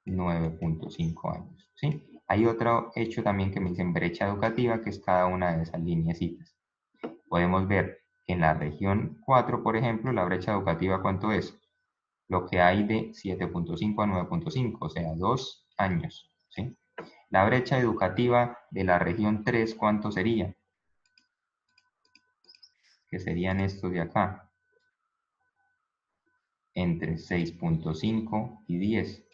9.5 años, ¿sí? Hay otro hecho también que me dicen brecha educativa, que es cada una de esas lineecitas. Podemos ver que en la región 4, por ejemplo, la brecha educativa, ¿cuánto es? Lo que hay de 7.5 a 9.5, o sea, 2 años, ¿sí? La brecha educativa de la región 3, ¿cuánto sería? Que serían estos de acá, entre 6.5 y 10.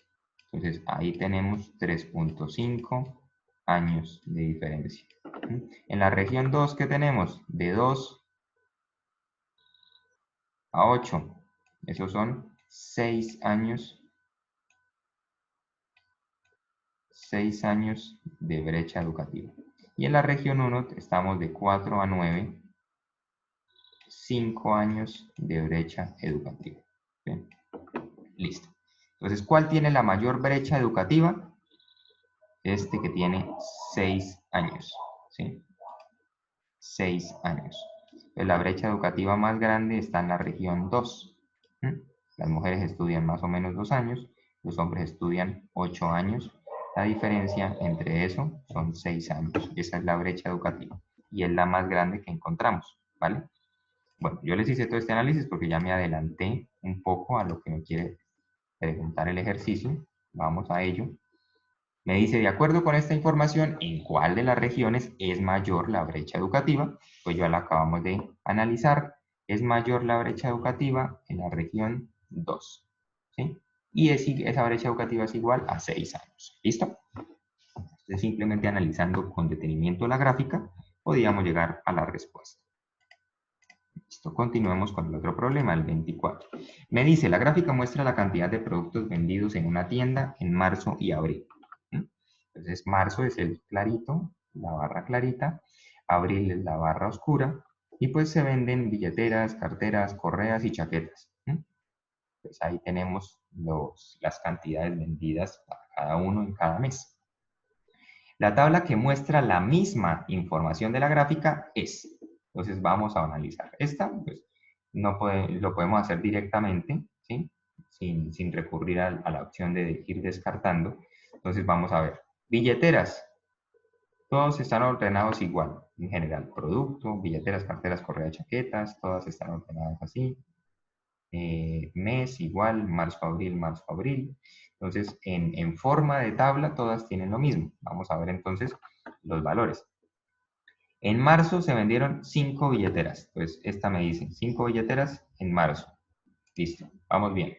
Entonces, ahí tenemos 3.5 años de diferencia. En la región 2, ¿qué tenemos? De 2 a 8. Esos son 6 años. 6 años de brecha educativa. Y en la región 1 estamos de 4 a 9, 5 años de brecha educativa. ¿Sí? Listo. Entonces, ¿cuál tiene la mayor brecha educativa? Este que tiene 6 años. ¿Sí? 6 años. Entonces, la brecha educativa más grande está en la región 2. Las mujeres estudian más o menos 2 años, los hombres estudian 8 años. La diferencia entre eso son 6 años. Esa es la brecha educativa y es la más grande que encontramos, ¿vale? Bueno, yo les hice todo este análisis porque ya me adelanté un poco a lo que me quiere preguntar el ejercicio. Vamos a ello. Me dice, de acuerdo con esta información, ¿en cuál de las regiones es mayor la brecha educativa? Pues ya la acabamos de analizar. Es mayor la brecha educativa en la región 2. ¿Sí? Y esa brecha educativa es igual a 6 años. ¿Listo? Entonces, simplemente analizando con detenimiento la gráfica, podríamos llegar a la respuesta. Listo, continuemos con el otro problema, el 24. Me dice, la gráfica muestra la cantidad de productos vendidos en una tienda en marzo y abril. Entonces, marzo es el clarito, la barra clarita, abril es la barra oscura, y pues se venden billeteras, carteras, correas y chaquetas. Pues ahí tenemos las cantidades vendidas para cada uno en cada mes. La tabla que muestra la misma información de la gráfica es, entonces vamos a analizar. Esta, pues, lo podemos hacer directamente, ¿sí? Sin recurrir a la opción de ir descartando. Entonces vamos a ver. Billeteras. Todos están ordenados igual, en general. Producto, billeteras, carteras, correas, chaquetas, todas están ordenadas así. Mes igual, marzo, abril. Entonces, en forma de tabla, todas tienen lo mismo. Vamos a ver entonces los valores. En marzo se vendieron 5 billeteras. Pues esta me dice 5 billeteras en marzo. Listo, vamos bien.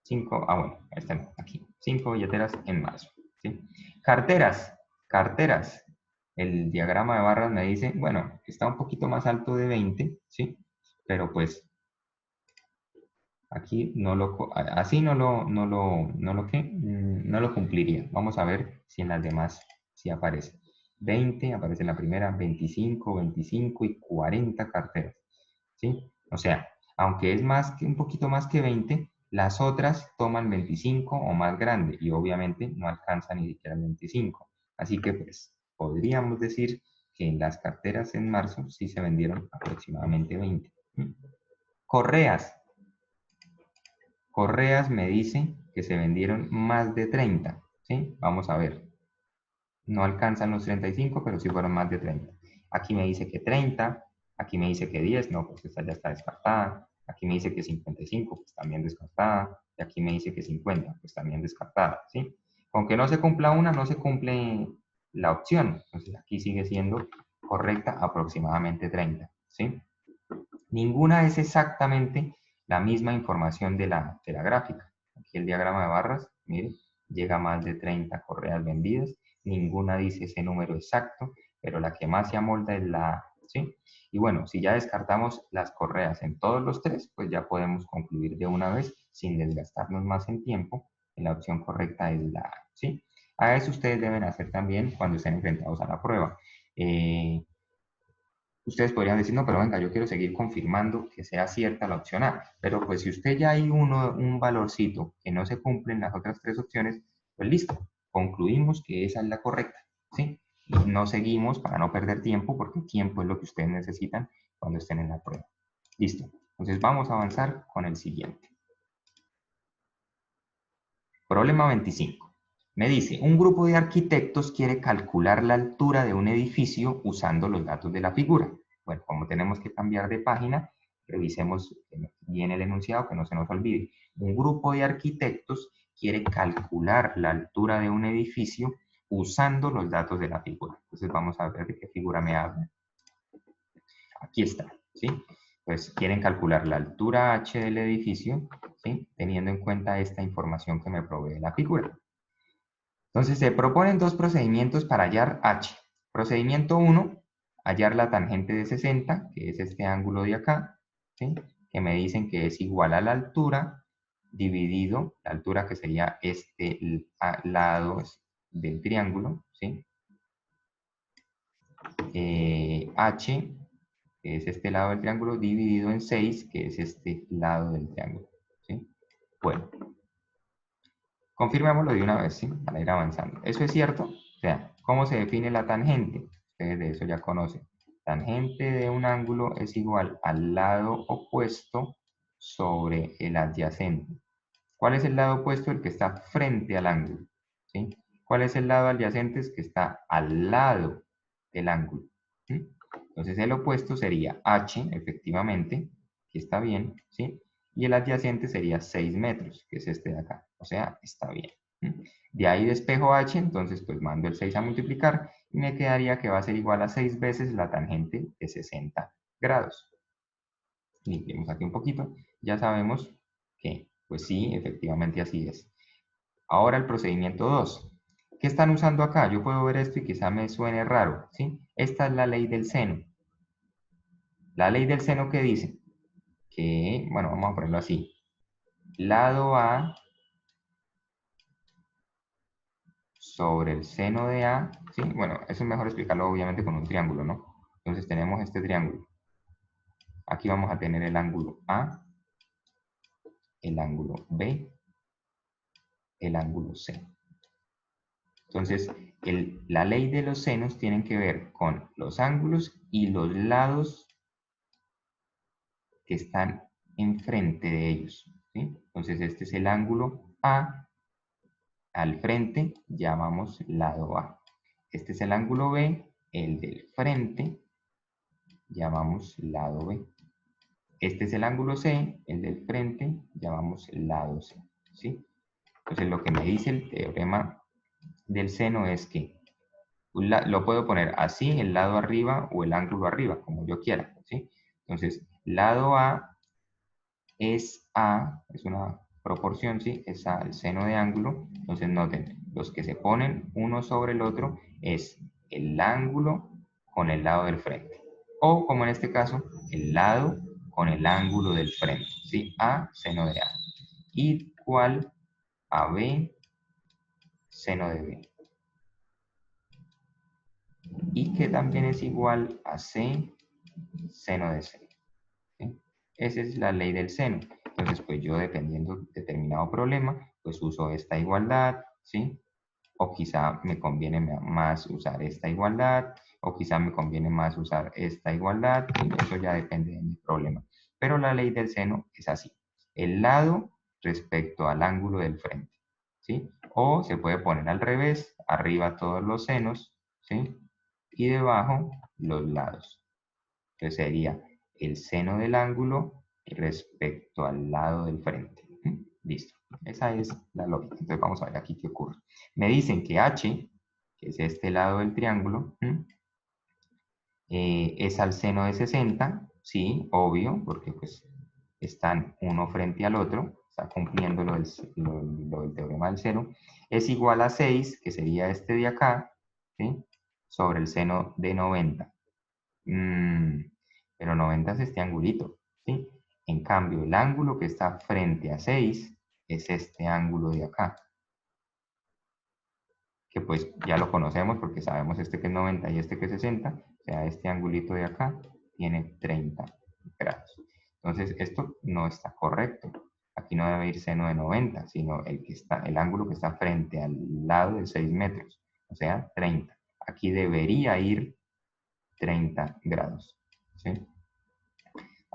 5, bueno, esta no, aquí. 5 billeteras en marzo. ¿Sí? Carteras. El diagrama de barras me dice, bueno, está un poquito más alto de 20, ¿sí? Pero pues aquí así no lo cumpliría. Vamos a ver si en las demás sí aparece. 20, aparece en la primera, 25, 25 y 40 carteras. ¿Sí? O sea, aunque es un poquito más que 20, las otras toman 25 o más grande y obviamente no alcanzan ni siquiera 25. Así que pues podríamos decir que en las carteras en marzo sí se vendieron aproximadamente 20. Correas. Correas me dice que se vendieron más de 30, ¿sí? Vamos a ver. No alcanzan los 35, pero sí fueron más de 30. Aquí me dice que 30, aquí me dice que 10, no, pues esta ya está descartada. Aquí me dice que 55, pues también descartada. Y aquí me dice que 50, pues también descartada, ¿sí? Aunque no se cumpla una, no se cumple la opción. Entonces aquí sigue siendo correcta aproximadamente 30, ¿sí? Ninguna es exactamente la misma información de la gráfica. Aquí el diagrama de barras, miren, llega a más de 30 correas vendidas. Ninguna dice ese número exacto, pero la que más se amolda es la A, ¿sí? Y bueno, si ya descartamos las correas en todos los tres, pues ya podemos concluir de una vez, sin desgastarnos más en tiempo, que la opción correcta es la A, ¿sí? A eso ustedes deben hacer también cuando estén enfrentados a la prueba. Ustedes podrían decir, no, pero venga, yo quiero seguir confirmando que sea cierta la opción A. Pero pues si usted ya hay un valorcito que no se cumple en las otras tres opciones, pues listo, concluimos que esa es la correcta, ¿sí? Y no seguimos para no perder tiempo, porque el tiempo es lo que ustedes necesitan cuando estén en la prueba. Listo. Entonces vamos a avanzar con el siguiente. Problema 25. Me dice, un grupo de arquitectos quiere calcular la altura de un edificio usando los datos de la figura. Bueno, como tenemos que cambiar de página, revisemos bien el enunciado, que no se nos olvide. Un grupo de arquitectos quiere calcular la altura de un edificio usando los datos de la figura. Entonces vamos a ver de qué figura me habla. Aquí está, ¿sí? Pues quieren calcular la altura h del edificio, ¿sí? Teniendo en cuenta esta información que me provee la figura. Entonces se proponen dos procedimientos para hallar h. Procedimiento 1, hallar la tangente de 60, que es este ángulo de acá, ¿sí? Que me dicen que es igual a la altura dividido, la altura que sería este lado del triángulo, ¿sí? H, que es este lado del triángulo, dividido en 6, que es este lado del triángulo, ¿sí? Bueno, confirmémoslo de una vez, ¿sí? Para ir avanzando. ¿Eso es cierto? O sea, ¿cómo se define la tangente? Ustedes de eso ya conocen. Tangente de un ángulo es igual al lado opuesto sobre el adyacente. ¿Cuál es el lado opuesto? El que está frente al ángulo, ¿sí? ¿Cuál es el lado adyacente? Es que está al lado del ángulo, ¿sí? Entonces el opuesto sería h, efectivamente, que está bien, ¿sí? Y el adyacente sería 6 metros, que es este de acá, o sea, está bien. De ahí despejo h, entonces pues mando el 6 a multiplicar y me quedaría que va a ser igual a 6 veces la tangente de 60 grados. Limpiemos aquí un poquito, ya sabemos que pues sí, efectivamente así es. Ahora el procedimiento 2. ¿Qué están usando acá? Yo puedo ver esto y quizá me suene raro, ¿sí? Esta es la ley del seno. La ley del seno, ¿qué dice? Que, bueno, vamos a ponerlo así. Lado A sobre el seno de A, ¿sí? Bueno, eso es mejor explicarlo obviamente con un triángulo, ¿no? Entonces tenemos este triángulo. Aquí vamos a tener el ángulo A, el ángulo B, el ángulo C. Entonces, la ley de los senos tiene que ver con los ángulos y los lados que están enfrente de ellos, ¿sí? Entonces, este es el ángulo A, al frente llamamos lado A. Este es el ángulo B, el del frente llamamos lado B. Este es el ángulo C, el del frente llamamos lado C, ¿sí? Entonces, lo que me dice el teorema del seno es que lo puedo poner así, el lado arriba o el ángulo arriba, como yo quiera, ¿sí? Entonces, lado A es una proporción, ¿sí? Es A el seno de ángulo. Entonces, noten, los que se ponen uno sobre el otro es el ángulo con el lado del frente. O, como en este caso, el lado con el ángulo del frente, ¿sí? A, seno de A. Igual a B, seno de B. Y que también es igual a C, seno de C, ¿sí? Esa es la ley del seno. Entonces, pues yo dependiendo de determinado problema, pues uso esta igualdad, ¿sí? O quizá me conviene más usar esta igualdad, o quizá me conviene más usar esta igualdad, y eso ya depende de mi problema. Pero la ley del seno es así. El lado respecto al ángulo del frente, ¿sí? O se puede poner al revés, arriba todos los senos, ¿sí? Y debajo los lados. Entonces sería el seno del ángulo respecto al lado del frente. Listo. Esa es la lógica. Entonces vamos a ver aquí qué ocurre. Me dicen que h, que es este lado del triángulo, es al seno de 60, sí, obvio, porque pues están uno frente al otro, está cumpliendo lo del teorema del seno, es igual a 6, que sería este de acá, ¿sí? Sobre el seno de 90. Pero 90 es este angulito, ¿sí? En cambio, el ángulo que está frente a 6 es este ángulo de acá, que pues ya lo conocemos porque sabemos este que es 90 y este que es 60, o sea, este angulito de acá tiene 30 grados. Entonces, esto no está correcto. Aquí no debe ir seno de 90, sino el ángulo que está frente al lado de 6 metros, o sea, 30. Aquí debería ir 30 grados, ¿sí?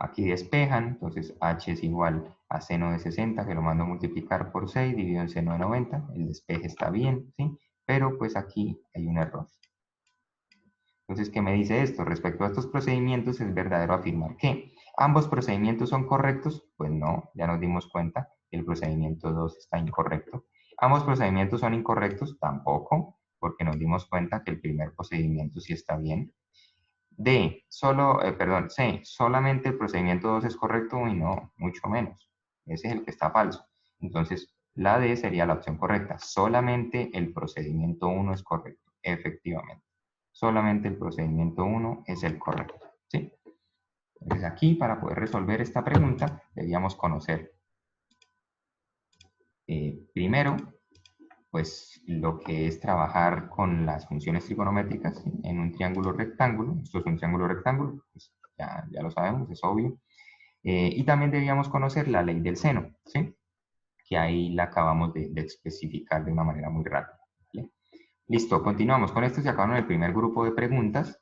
Aquí despejan, entonces h es igual a seno de 60, que lo mando a multiplicar por 6, dividido en seno de 90, el despeje está bien, ¿sí? Pero pues aquí hay un error. Entonces, ¿qué me dice esto? Respecto a estos procedimientos, ¿es verdadero afirmar que ambos procedimientos son correctos? Pues no, ya nos dimos cuenta que el procedimiento 2 está incorrecto. ¿Ambos procedimientos son incorrectos? Tampoco, porque nos dimos cuenta que el primer procedimiento sí está bien. D, C, solamente el procedimiento 2 es correcto y no, mucho menos. Ese es el que está falso. Entonces, la D sería la opción correcta. Solamente el procedimiento 1 es correcto, efectivamente. Solamente el procedimiento 1 es el correcto, ¿sí? Entonces aquí, para poder resolver esta pregunta, debíamos conocer primero, pues lo que es trabajar con las funciones trigonométricas en un triángulo rectángulo. Esto es un triángulo rectángulo, pues ya lo sabemos, es obvio. Y también debíamos conocer la ley del seno, ¿sí? Que ahí la acabamos de especificar de una manera muy rápida. ¿Bien? Listo, continuamos. Con esto se acabaron el primer grupo de preguntas,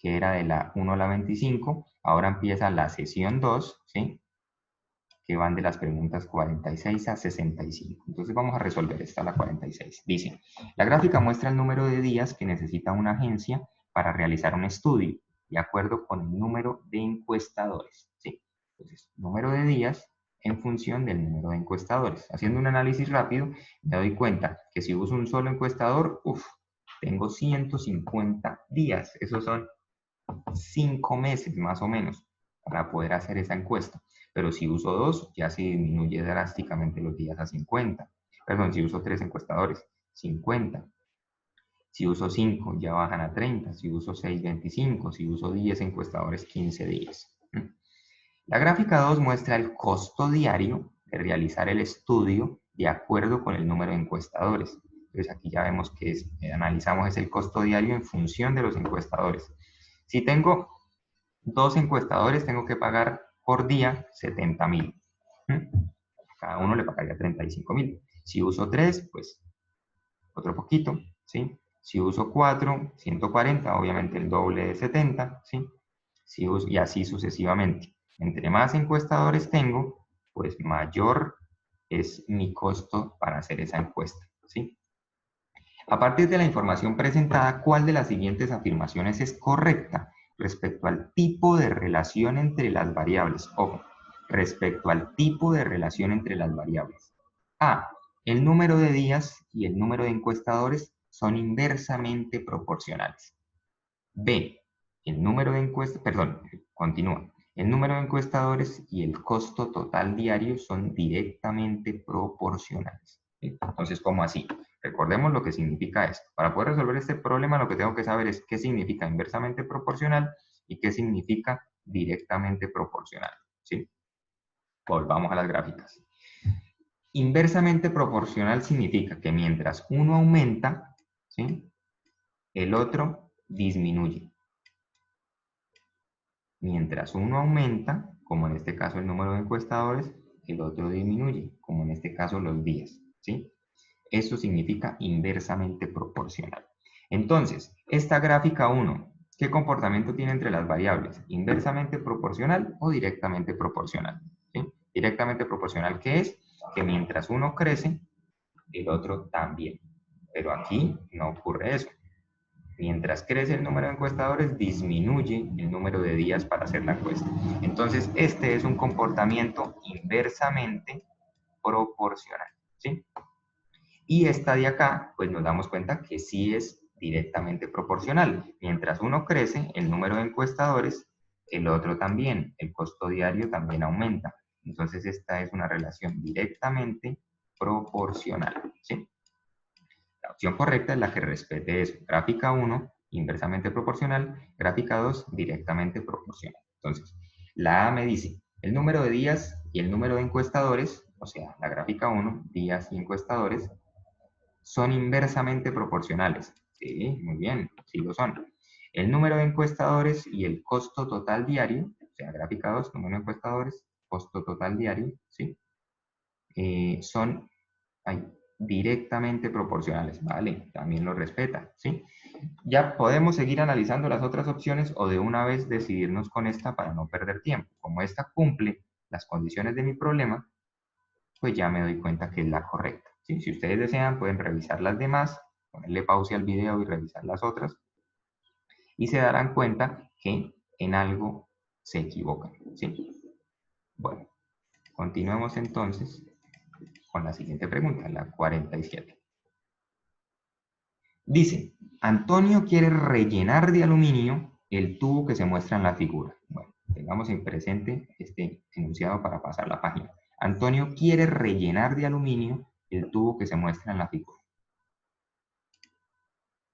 que era de la 1 a la 25. Ahora empieza la sesión 2, ¿sí? Que van de las preguntas 46 a 65. Entonces vamos a resolver esta, la 46. Dice, la gráfica muestra el número de días que necesita una agencia para realizar un estudio, de acuerdo con el número de encuestadores. ¿Sí? Entonces, número de días en función del número de encuestadores. Haciendo un análisis rápido, me doy cuenta que si uso un solo encuestador, tengo 150 días. Esos son 5 meses más o menos para poder hacer esa encuesta. Pero si uso 2, ya se disminuye drásticamente los días a 50. Perdón, si uso 3 encuestadores, 50. Si uso 5, ya bajan a 30. Si uso 6, 25. Si uso 10 encuestadores, 15 días. La gráfica 2 muestra el costo diario de realizar el estudio de acuerdo con el número de encuestadores. Entonces aquí ya vemos que analizamos es el costo diario en función de los encuestadores. Si tengo 2 encuestadores, tengo que pagar por día 70.000. Cada uno le pagaría 35.000. Si uso 3, pues otro poquito, ¿sí? Si uso 4, 140, obviamente el doble de 70, ¿sí? Y así sucesivamente. Entre más encuestadores tengo, pues mayor es mi costo para hacer esa encuesta, ¿sí? A partir de la información presentada, ¿cuál de las siguientes afirmaciones es correcta respecto al tipo de relación entre las variables? Ojo, respecto al tipo de relación entre las variables. A, el número de días y el número de encuestadores son inversamente proporcionales. B, el número de continúa. El número de encuestadores y el costo total diario son directamente proporcionales. ¿Sí? Entonces, ¿cómo así? Recordemos lo que significa esto. Para poder resolver este problema, lo que tengo que saber es qué significa inversamente proporcional y qué significa directamente proporcional. ¿Sí? Volvamos a las gráficas. Inversamente proporcional significa que mientras uno aumenta, ¿sí? El otro disminuye. Mientras uno aumenta, como en este caso el número de encuestadores, el otro disminuye, como en este caso los días, ¿sí? Eso significa inversamente proporcional. Entonces, esta gráfica 1, ¿qué comportamiento tiene entre las variables? ¿Inversamente proporcional o directamente proporcional? ¿Sí? Directamente proporcional, ¿qué es? Que mientras uno crece, el otro también. Pero aquí no ocurre eso. Mientras crece el número de encuestadores, disminuye el número de días para hacer la encuesta. Entonces, este es un comportamiento inversamente proporcional, ¿sí? Y esta de acá, pues nos damos cuenta que sí es directamente proporcional. Mientras uno crece, el número de encuestadores, el otro también, el costo diario también aumenta. Entonces, esta es una relación directamente proporcional, ¿sí? La opción correcta es la que respete eso. Gráfica 1, inversamente proporcional. Gráfica 2, directamente proporcional. Entonces, la A me dice el número de días y el número de encuestadores, o sea, la gráfica 1, días y encuestadores, son inversamente proporcionales. Sí, muy bien, sí lo son. El número de encuestadores y el costo total diario, o sea, gráfica 2, número de encuestadores, costo total diario, ¿sí? Son directamente proporcionales, ¿vale? También lo respeta, ¿sí? Ya podemos seguir analizando las otras opciones o de una vez decidirnos con esta para no perder tiempo. Como esta cumple las condiciones de mi problema, pues ya me doy cuenta que es la correcta. ¿Sí? Si ustedes desean, pueden revisar las demás, ponerle pausa al video y revisar las otras, y se darán cuenta que en algo se equivocan. ¿Sí? Bueno, continuemos entonces con la siguiente pregunta, la 47. Dice, Antonio quiere rellenar de aluminio el tubo que se muestra en la figura. Bueno, tengamos en presente este enunciado para pasar la página. Antonio quiere rellenar de aluminio el tubo que se muestra en la figura.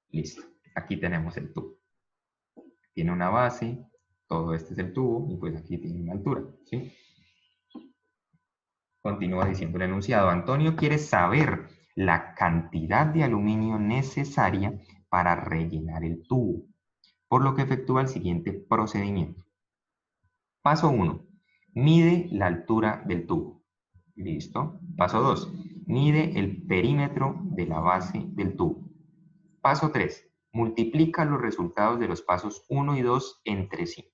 Listo, aquí tenemos el tubo. Tiene una base, todo este es el tubo y pues aquí tiene una altura, ¿sí? Continúa diciendo el enunciado. Antonio quiere saber la cantidad de aluminio necesaria para rellenar el tubo, por lo que efectúa el siguiente procedimiento. Paso 1. Mide la altura del tubo. Listo. Paso 2. Mide el perímetro de la base del tubo. Paso 3. Multiplica los resultados de los pasos 1 y 2 entre sí.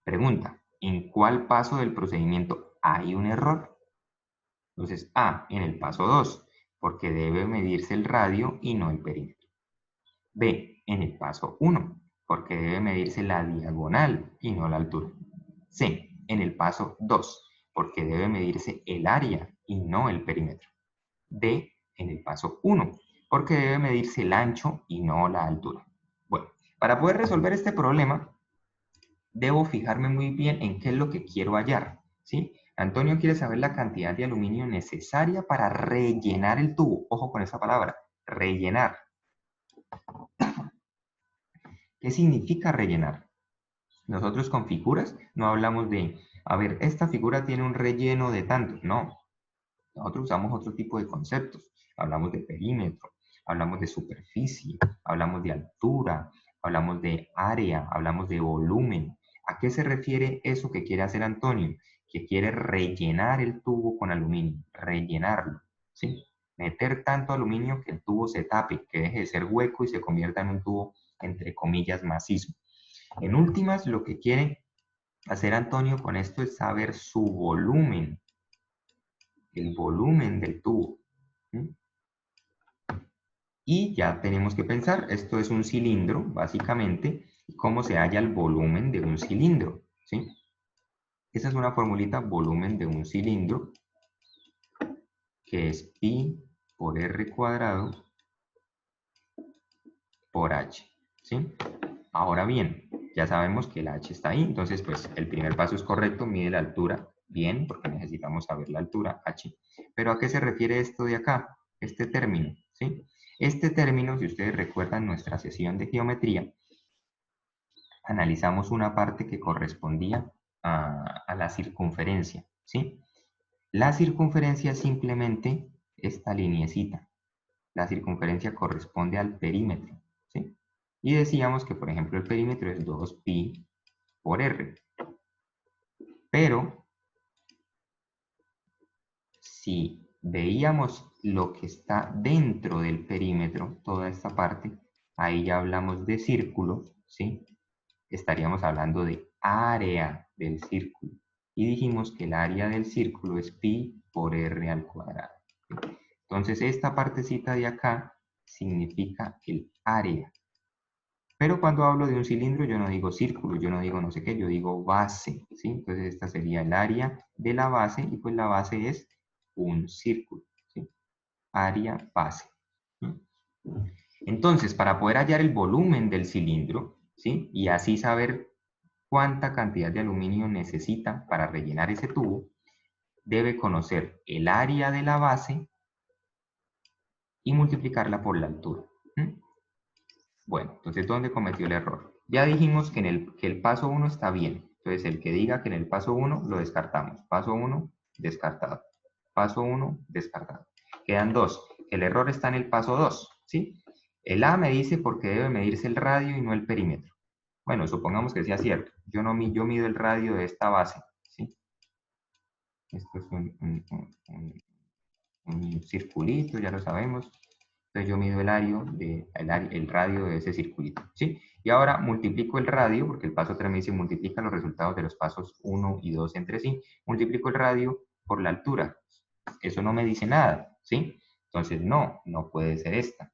Pregunta, ¿en cuál paso del procedimiento hay un error? Entonces, A, en el paso 2, porque debe medirse el radio y no el perímetro. B, en el paso 1, porque debe medirse la diagonal y no la altura. C, en el paso 2, porque debe medirse el área y no el perímetro. D, en el paso 1, porque debe medirse el ancho y no la altura. Bueno, para poder resolver este problema, debo fijarme muy bien en qué es lo que quiero hallar, ¿sí? Antonio quiere saber la cantidad de aluminio necesaria para rellenar el tubo. Ojo con esa palabra, rellenar. ¿Qué significa rellenar? Nosotros con figuras no hablamos de, a ver, esta figura tiene un relleno de tanto. No, nosotros usamos otro tipo de conceptos. Hablamos de perímetro, hablamos de superficie, hablamos de altura, hablamos de área, hablamos de volumen. ¿A qué se refiere eso que quiere hacer Antonio? Que quiere rellenar el tubo con aluminio, rellenarlo, ¿sí? Meter tanto aluminio que el tubo se tape, que deje de ser hueco y se convierta en un tubo, entre comillas, macizo. En últimas, lo que quiere hacer Antonio con esto es saber su volumen, el volumen del tubo. ¿Sí? Y ya tenemos que pensar, esto es un cilindro, básicamente, y cómo se halla el volumen de un cilindro. ¿Sí? Esa es una formulita, volumen de un cilindro, que es pi por r cuadrado por h. ¿Sí? Ahora bien, ya sabemos que el h está ahí, entonces pues el primer paso es correcto, mide la altura, bien, porque necesitamos saber la altura, h. Pero ¿a qué se refiere esto de acá? Este término, ¿sí? Este término, si ustedes recuerdan nuestra sesión de geometría, analizamos una parte que correspondía a la circunferencia, ¿sí? La circunferencia es simplemente esta lineecita. La circunferencia corresponde al perímetro, ¿sí? Y decíamos que, por ejemplo, el perímetro es 2pi por r. Pero, si veíamos lo que está dentro del perímetro, toda esta parte, ahí ya hablamos de círculo, ¿sí? Estaríamos hablando de área del círculo. Y dijimos que el área del círculo es pi por r al cuadrado. Entonces, esta partecita de acá significa el área. Pero cuando hablo de un cilindro, yo no digo círculo, yo no digo no sé qué, yo digo base, ¿sí? Entonces, esta sería el área de la base, y pues la base es un círculo, ¿sí? Área base. ¿Sí? Entonces, para poder hallar el volumen del cilindro, ¿sí? Y así saber cuánta cantidad de aluminio necesita para rellenar ese tubo, debe conocer el área de la base y multiplicarla por la altura. ¿Sí? Bueno, entonces, ¿dónde cometió el error? Ya dijimos que, que el paso 1 está bien. Entonces, el que diga que en el paso 1 lo descartamos. Paso 1, descartado. Paso 1, descartado. Quedan dos. El error está en el paso 2, ¿sí? El A me dice porque debe medirse el radio y no el perímetro. Bueno, supongamos que sea cierto. Yo mido el radio de esta base, ¿sí? Esto es un circulito, ya lo sabemos. Entonces yo mido el radio de ese circuito, ¿sí? Y ahora multiplico el radio, porque el paso 3 me dice multiplica los resultados de los pasos 1 y 2 entre sí, multiplico el radio por la altura. Eso no me dice nada, ¿sí? Entonces no puede ser esta.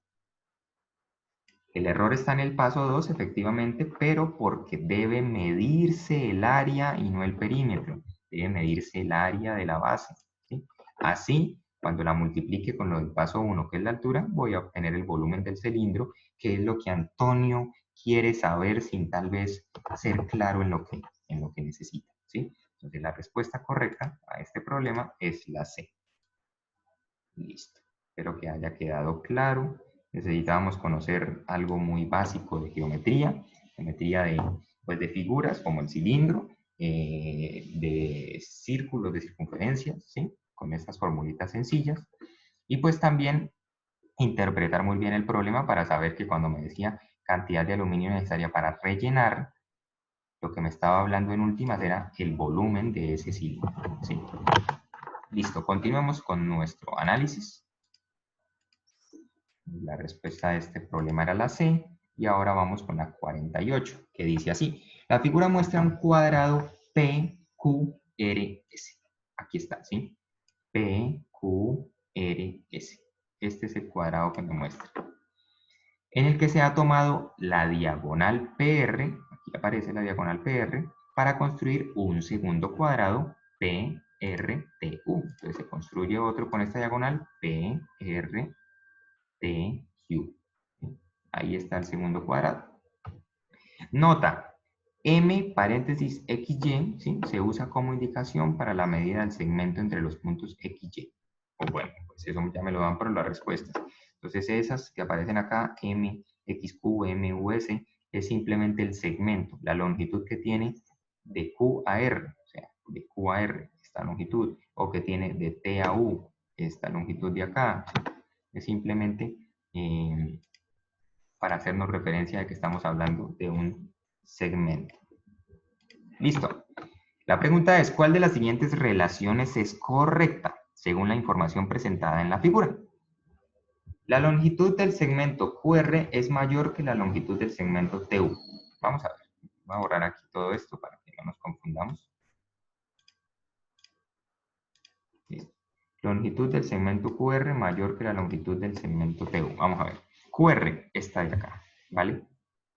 El error está en el paso 2, efectivamente, pero porque debe medirse el área y no el perímetro. Debe medirse el área de la base, ¿sí? Así, cuando la multiplique con lo del paso 1, que es la altura, voy a obtener el volumen del cilindro, que es lo que Antonio quiere saber sin tal vez ser claro en lo que necesita, ¿sí? Entonces, la respuesta correcta a este problema es la C. Listo. Espero que haya quedado claro. Necesitábamos conocer algo muy básico de geometría de figuras como el cilindro, de círculos, de circunferencias, ¿sí? Con estas formulitas sencillas. Y pues también interpretar muy bien el problema para saber que cuando me decía cantidad de aluminio necesaria para rellenar, lo que me estaba hablando en últimas era el volumen de ese cilindro, ¿sí? Listo, continuamos con nuestro análisis. La respuesta a este problema era la C. Y ahora vamos con la 48, que dice así. La figura muestra un cuadrado PQRS. Aquí está, ¿sí? PQRS. Este es el cuadrado que me muestra. En el que se ha tomado la diagonal PR, aquí aparece la diagonal PR, para construir un segundo cuadrado PRTU. Entonces se construye otro con esta diagonal PRTU. Ahí está el segundo cuadrado. Nota, M paréntesis XY, ¿sí? Se usa como indicación para la medida del segmento entre los puntos XY. O bueno, pues eso ya me lo dan por las respuestas. Entonces esas que aparecen acá, M, XQ, M, US, es simplemente el segmento, la longitud que tiene de Q a R, o sea, de Q a R, esta longitud, o que tiene de T a U, esta longitud de acá. Es simplemente para hacernos referencia de que estamos hablando de un segmento. Listo. La pregunta es, ¿cuál de las siguientes relaciones es correcta según la información presentada en la figura? La longitud del segmento QR es mayor que la longitud del segmento TU. Vamos a ver. Voy a borrar aquí todo esto para que no nos confundamos. Listo. Longitud del segmento QR mayor que la longitud del segmento TU. Vamos a ver. QR está de acá, ¿vale?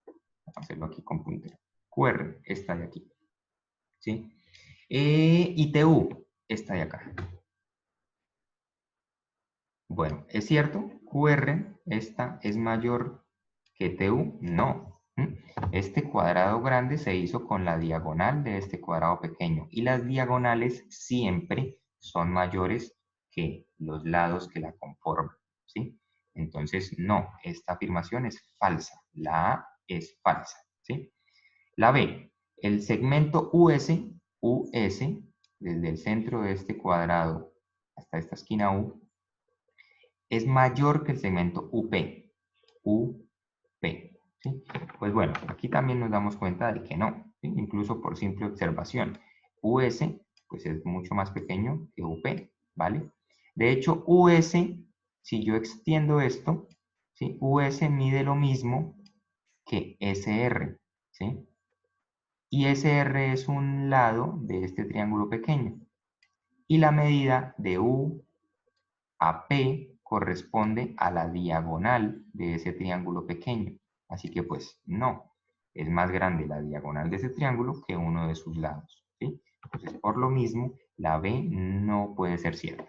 Vamos a hacerlo aquí con puntero. QR está de aquí, ¿sí? Y TU está de acá. Bueno, ¿es cierto? QR, esta es mayor que TU. No. Este cuadrado grande se hizo con la diagonal de este cuadrado pequeño. Y las diagonales siempre son mayores que los lados que la conforman, ¿sí? Entonces, no, esta afirmación es falsa. La A es falsa, ¿sí? La B, el segmento US, desde el centro de este cuadrado hasta esta esquina U, es mayor que el segmento UP. ¿Sí? Pues bueno, aquí también nos damos cuenta de que no, ¿sí? Incluso por simple observación. US, pues es mucho más pequeño que UP, ¿vale? De hecho, US, si yo extiendo esto, ¿sí? US mide lo mismo que SR, ¿sí? Y SR es un lado de este triángulo pequeño. Y la medida de U a P corresponde a la diagonal de ese triángulo pequeño. Así que pues no, es más grande la diagonal de ese triángulo que uno de sus lados, ¿sí? Entonces por lo mismo la B no puede ser cierta.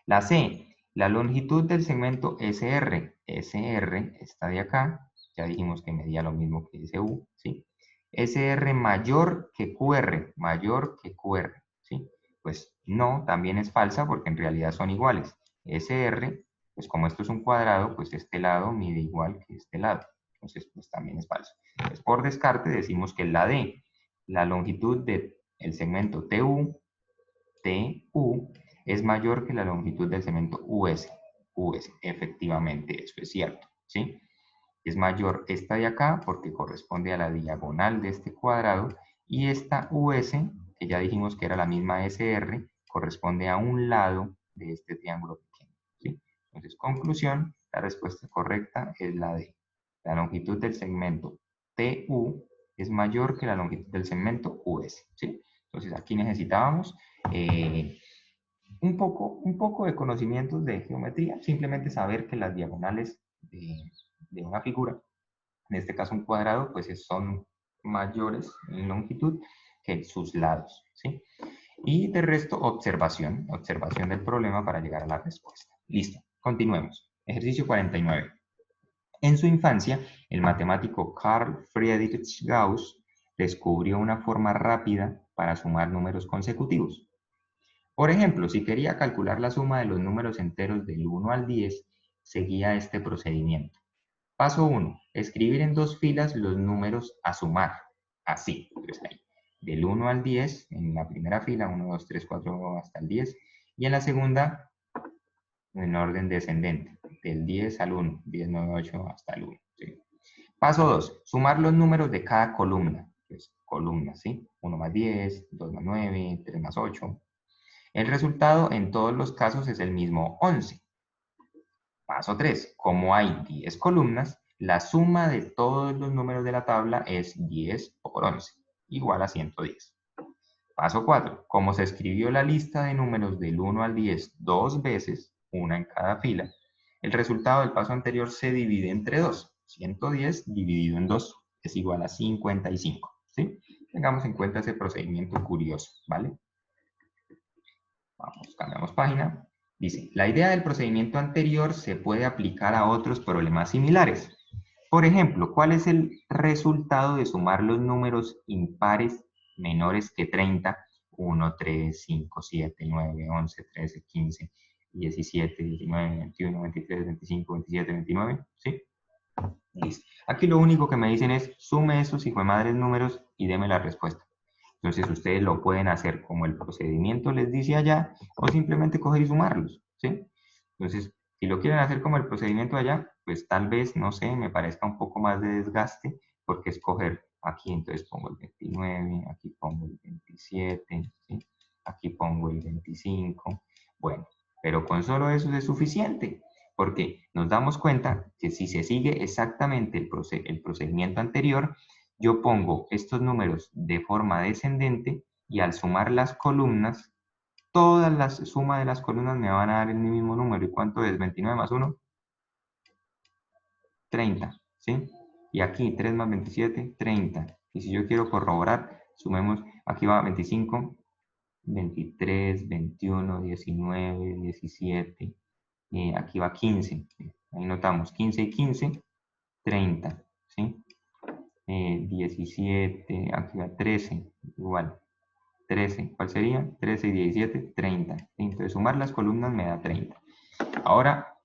La C, la longitud del segmento SR. SR está de acá, ya dijimos que medía lo mismo que SU, ¿sí? SR mayor que QR, ¿sí? Pues no, también es falsa porque en realidad son iguales. SR, pues como esto es un cuadrado, pues este lado mide igual que este lado. Entonces, pues también es falso. Entonces, por descarte decimos que la D, la longitud del segmento TU es mayor que la longitud del segmento US. Efectivamente, eso es cierto, ¿sí? Es mayor esta de acá porque corresponde a la diagonal de este cuadrado y esta US, que ya dijimos que era la misma SR, corresponde a un lado de este triángulo pequeño, ¿sí? Entonces, conclusión, La respuesta correcta es la D. La longitud del segmento TU es mayor que la longitud del segmento US, ¿sí? Entonces aquí necesitábamos un poco de conocimientos de geometría, simplemente saber que las diagonales de una figura, en este caso un cuadrado, pues son mayores en longitud que sus lados, ¿sí? Y de resto, observación del problema para llegar a la respuesta. Listo, continuemos. Ejercicio 49. En su infancia, el matemático Carl Friedrich Gauss descubrió una forma rápida para sumar números consecutivos. Por ejemplo, si quería calcular la suma de los números enteros del 1 al 10, seguía este procedimiento. Paso 1. Escribir en dos filas los números a sumar. Así, pues ahí. Del 1 al 10, en la primera fila, 1, 2, 3, 4, hasta el 10. Y en la segunda, en orden descendente, del 10 al 1, 10, 9, 8, hasta el 1. ¿Sí? Paso 2. Sumar los números de cada columna. Pues columnas, ¿sí? 1 más 10, 2 más 9, 3 más 8. El resultado en todos los casos es el mismo 11. Paso 3. Como hay 10 columnas, la suma de todos los números de la tabla es 10 por 11, igual a 110. Paso 4. Como se escribió la lista de números del 1 al 10 dos veces, una en cada fila, el resultado del paso anterior se divide entre 2. 110 dividido en 2 es igual a 55. ¿Sí? Tengamos en cuenta ese procedimiento curioso, ¿vale? Vamos, cambiamos página. Dice, la idea del procedimiento anterior se puede aplicar a otros problemas similares. Por ejemplo, ¿cuál es el resultado de sumar los números impares menores que 30? 1, 3, 5, 7, 9, 11, 13, 15, 17, 19, 21, 23, 25, 27, 29. ¿Sí? Listo. Aquí lo único que me dicen es sume esos hijuemadres números y deme la respuesta. Entonces ustedes lo pueden hacer como el procedimiento les dice allá o simplemente coger y sumarlos, ¿sí? Entonces, si lo quieren hacer como el procedimiento allá, pues tal vez, no sé, me parezca un poco más de desgaste porque escoger aquí, entonces pongo el 29, aquí pongo el 27, ¿sí? Aquí pongo el 25. Bueno, pero con solo eso es suficiente porque nos damos cuenta que si se sigue exactamente el procedimiento anterior, yo pongo estos números de forma descendente y al sumar las columnas, todas las sumas de las columnas me van a dar el mismo número. ¿Y cuánto es? 29 más 1, 30, ¿sí? Y aquí 3 más 27, 30. Y si yo quiero corroborar, sumemos, aquí va 25, 23, 21, 19, 17, aquí va 15. Ahí notamos 15 y 15, 30, ¿sí? 17, aquí va 13, igual, 13, ¿cuál sería? 13 y 17, 30. Entonces sumar las columnas me da 30. Ahora,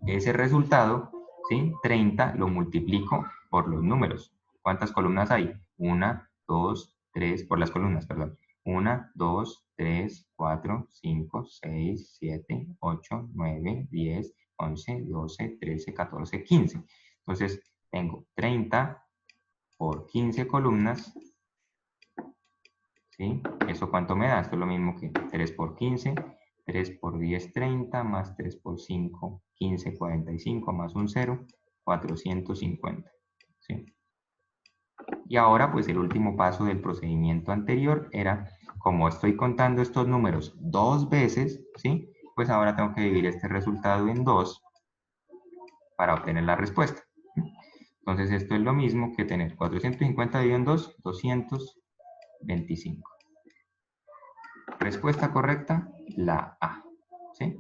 ese resultado, ¿sí? 30 lo multiplico por los números. ¿Cuántas columnas hay? 1, 2, 3, por las columnas, perdón. 1, 2, 3, 4, 5, 6, 7, 8, 9, 10, 11, 12, 13, 14, 15. Entonces, tengo 30 por 15 columnas, ¿sí? ¿Eso cuánto me da? Esto es lo mismo que 3 por 15, 3 por 10, 30, más 3 por 5, 15, 45, más un 0, 450, ¿sí? Y ahora, pues el último paso del procedimiento anterior era, como estoy contando estos números dos veces, ¿sí? Pues ahora tengo que dividir este resultado en 2 para obtener la respuesta. Entonces esto es lo mismo que tener 450 dividido en 2, 225. Respuesta correcta, la A. ¿Sí?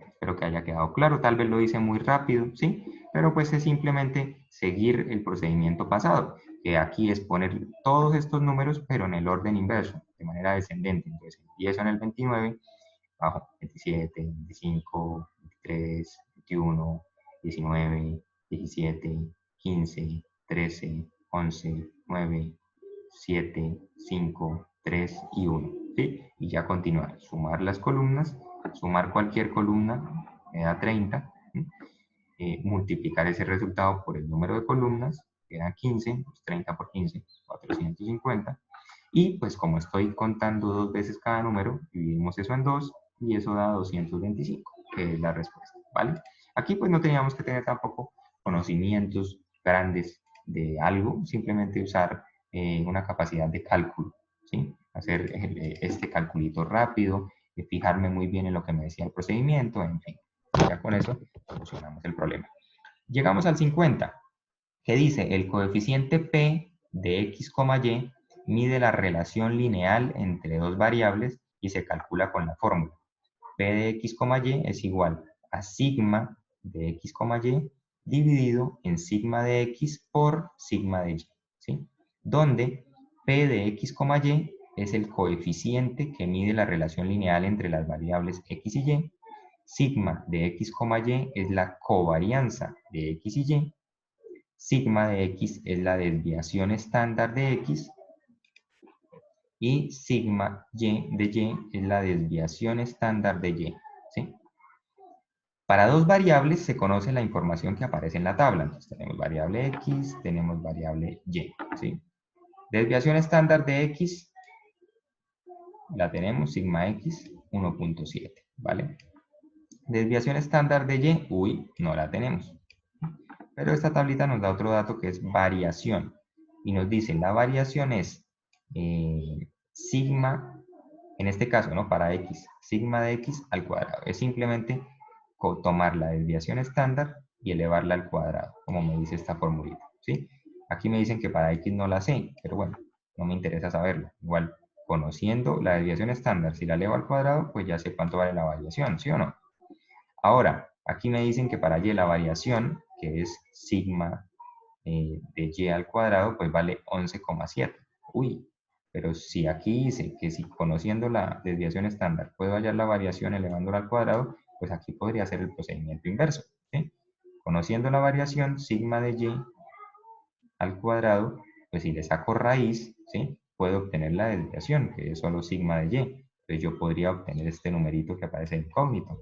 Espero que haya quedado claro. Tal vez lo hice muy rápido, ¿sí? Pero pues es simplemente seguir el procedimiento pasado, que aquí es poner todos estos números, pero en el orden inverso, de manera descendente. Entonces empiezo en el 29, bajo 27, 25, 23, 21, 19, 17, 15, 13, 11, 9, 7, 5, 3 y 1. ¿Sí? Y ya continuar. Sumar las columnas, sumar cualquier columna me da 30. ¿Sí? Multiplicar ese resultado por el número de columnas, que da 15, pues 30 por 15, 450. Y pues como estoy contando dos veces cada número, dividimos eso en 2 y eso da 225, que es la respuesta, ¿vale? Aquí pues no teníamos que tener tampoco conocimientos grandes de algo, simplemente usar una capacidad de cálculo, ¿sí? Hacer este calculito rápido, fijarme muy bien en lo que me decía el procedimiento, en fin. Ya con eso solucionamos el problema. Llegamos al 50, que dice el coeficiente P de x, y mide la relación lineal entre dos variables y se calcula con la fórmula. P de x, y es igual a sigma de x, y dividido en sigma de x por sigma de y, ¿sí? Donde P de x, y es el coeficiente que mide la relación lineal entre las variables x y y, sigma de x, y es la covarianza de x y y, sigma de x es la desviación estándar de x y sigma y de y es la desviación estándar de y, ¿sí? Para dos variables se conoce la información que aparece en la tabla. Entonces tenemos variable x, tenemos variable y, ¿sí? Desviación estándar de x la tenemos, sigma x 1.7, ¿vale? Desviación estándar de y, uy, no la tenemos. Pero esta tablita nos da otro dato que es variación. Y nos dice, la variación es sigma, en este caso, ¿no? Para x, sigma de x al cuadrado. Es simplemente tomar la desviación estándar y elevarla al cuadrado, como me dice esta formulita, ¿sí? Aquí me dicen que para x no la sé, pero bueno, no me interesa saberlo. Igual, conociendo la desviación estándar, si la elevo al cuadrado, pues ya sé cuánto vale la variación, ¿sí o no? Ahora, aquí me dicen que para y la variación, que es sigma de y al cuadrado, pues vale 11,7. Uy, pero si aquí dice que si conociendo la desviación estándar puedo hallar la variación elevándola al cuadrado, pues aquí podría ser el procedimiento inverso, ¿sí? Conociendo la variación sigma de y al cuadrado, pues si le saco raíz, ¿sí? Puedo obtener la desviación, que es solo sigma de y. Entonces yo podría obtener este numerito que aparece incógnito.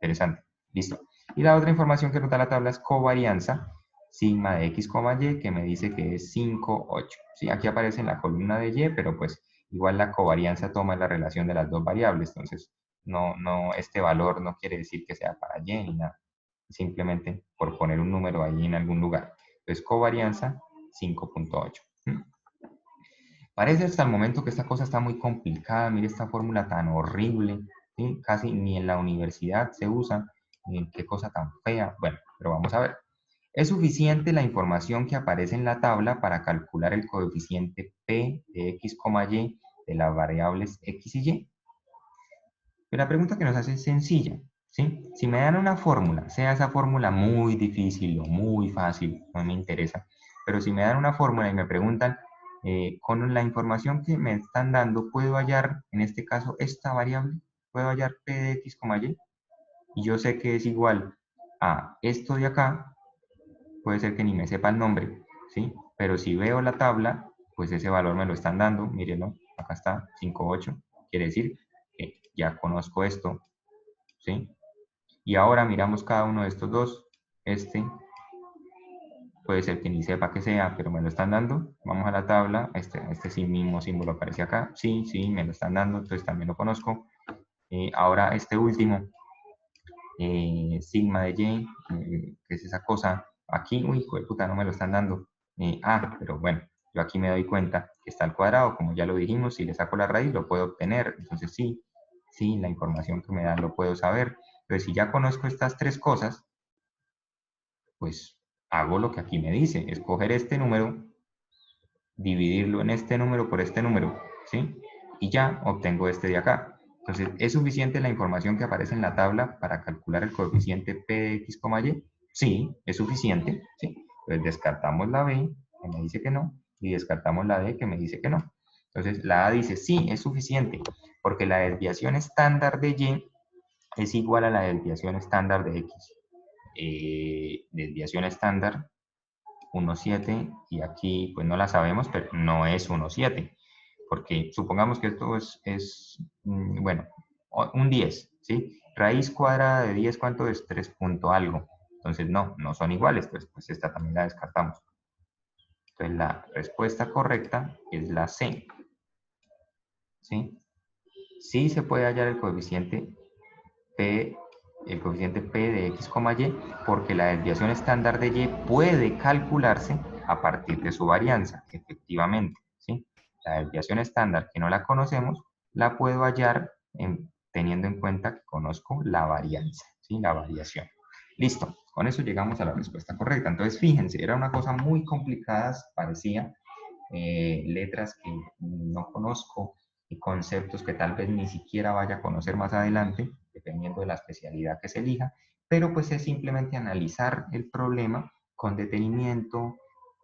Interesante. Listo. Y la otra información que nos da la tabla es covarianza, sigma de x, y, que me dice que es 5, 8. ¿Sí? Aquí aparece en la columna de y, pero pues igual la covarianza toma la relación de las dos variables. Entonces, este valor no quiere decir que sea para y ni nada. Simplemente por poner un número ahí en algún lugar. Entonces, covarianza 5.8. Parece hasta el momento que esta cosa está muy complicada. Mire esta fórmula tan horrible. ¿Sí? Casi ni en la universidad se usa. Qué cosa tan fea. Bueno, pero vamos a ver. Es suficiente la información que aparece en la tabla para calcular el coeficiente P de x, y de las variables x y y. Pero la pregunta que nos hace es sencilla, ¿sí? Si me dan una fórmula, sea esa fórmula muy difícil o muy fácil, no me interesa, pero si me dan una fórmula y me preguntan, con la información que me están dando, ¿puedo hallar, en este caso, esta variable? ¿Puedo hallar P de x, y? Y yo sé que es igual a esto de acá, puede ser que ni me sepa el nombre, ¿sí? Pero si veo la tabla, pues ese valor me lo están dando, mírenlo, acá está, 5,8, quiere decir que ya conozco esto, ¿sí? Y ahora miramos cada uno de estos dos, este puede ser que ni sepa que sea, pero me lo están dando, vamos a la tabla, este sí mismo símbolo aparece acá, sí, sí, me lo están dando, entonces también lo conozco. Ahora este último, sigma de y, que es esa cosa, aquí, uy, hijo de puta, no me lo están dando. Pero bueno, yo aquí me doy cuenta que está al cuadrado, como ya lo dijimos, si le saco la raíz lo puedo obtener, entonces sí, sí, la información que me dan lo puedo saber. Pero si ya conozco estas tres cosas, pues hago lo que aquí me dice, escoger este número, dividirlo en este número por este número, ¿sí? Y ya obtengo este de acá. Entonces, ¿es suficiente la información que aparece en la tabla para calcular el coeficiente P de x, y? Sí, es suficiente, ¿sí? Entonces descartamos la B, que me dice que no, y descartamos la D, que me dice que no. Entonces, la A dice, sí, es suficiente, porque la desviación estándar de Y es igual a la desviación estándar de X. Desviación estándar 1,7 y aquí pues no la sabemos, pero no es 1,7, porque supongamos que esto bueno, un 10, ¿sí? Raíz cuadrada de 10, ¿cuánto es? 3 punto algo. Entonces no son iguales, pues esta también la descartamos. Entonces la respuesta correcta es la C, ¿sí? Sí se puede hallar el coeficiente P el coeficiente P de X, Y, porque la desviación estándar de Y puede calcularse a partir de su varianza, efectivamente, ¿sí? La desviación estándar que no la conocemos, la puedo hallar teniendo en cuenta que conozco la varianza, ¿sí? La variación. Listo, con eso llegamos a la respuesta correcta. Entonces, fíjense, era una cosa muy complicada, parecía, letras que no conozco y conceptos que tal vez ni siquiera vaya a conocer más adelante, dependiendo de la especialidad que se elija, pero pues es simplemente analizar el problema con detenimiento,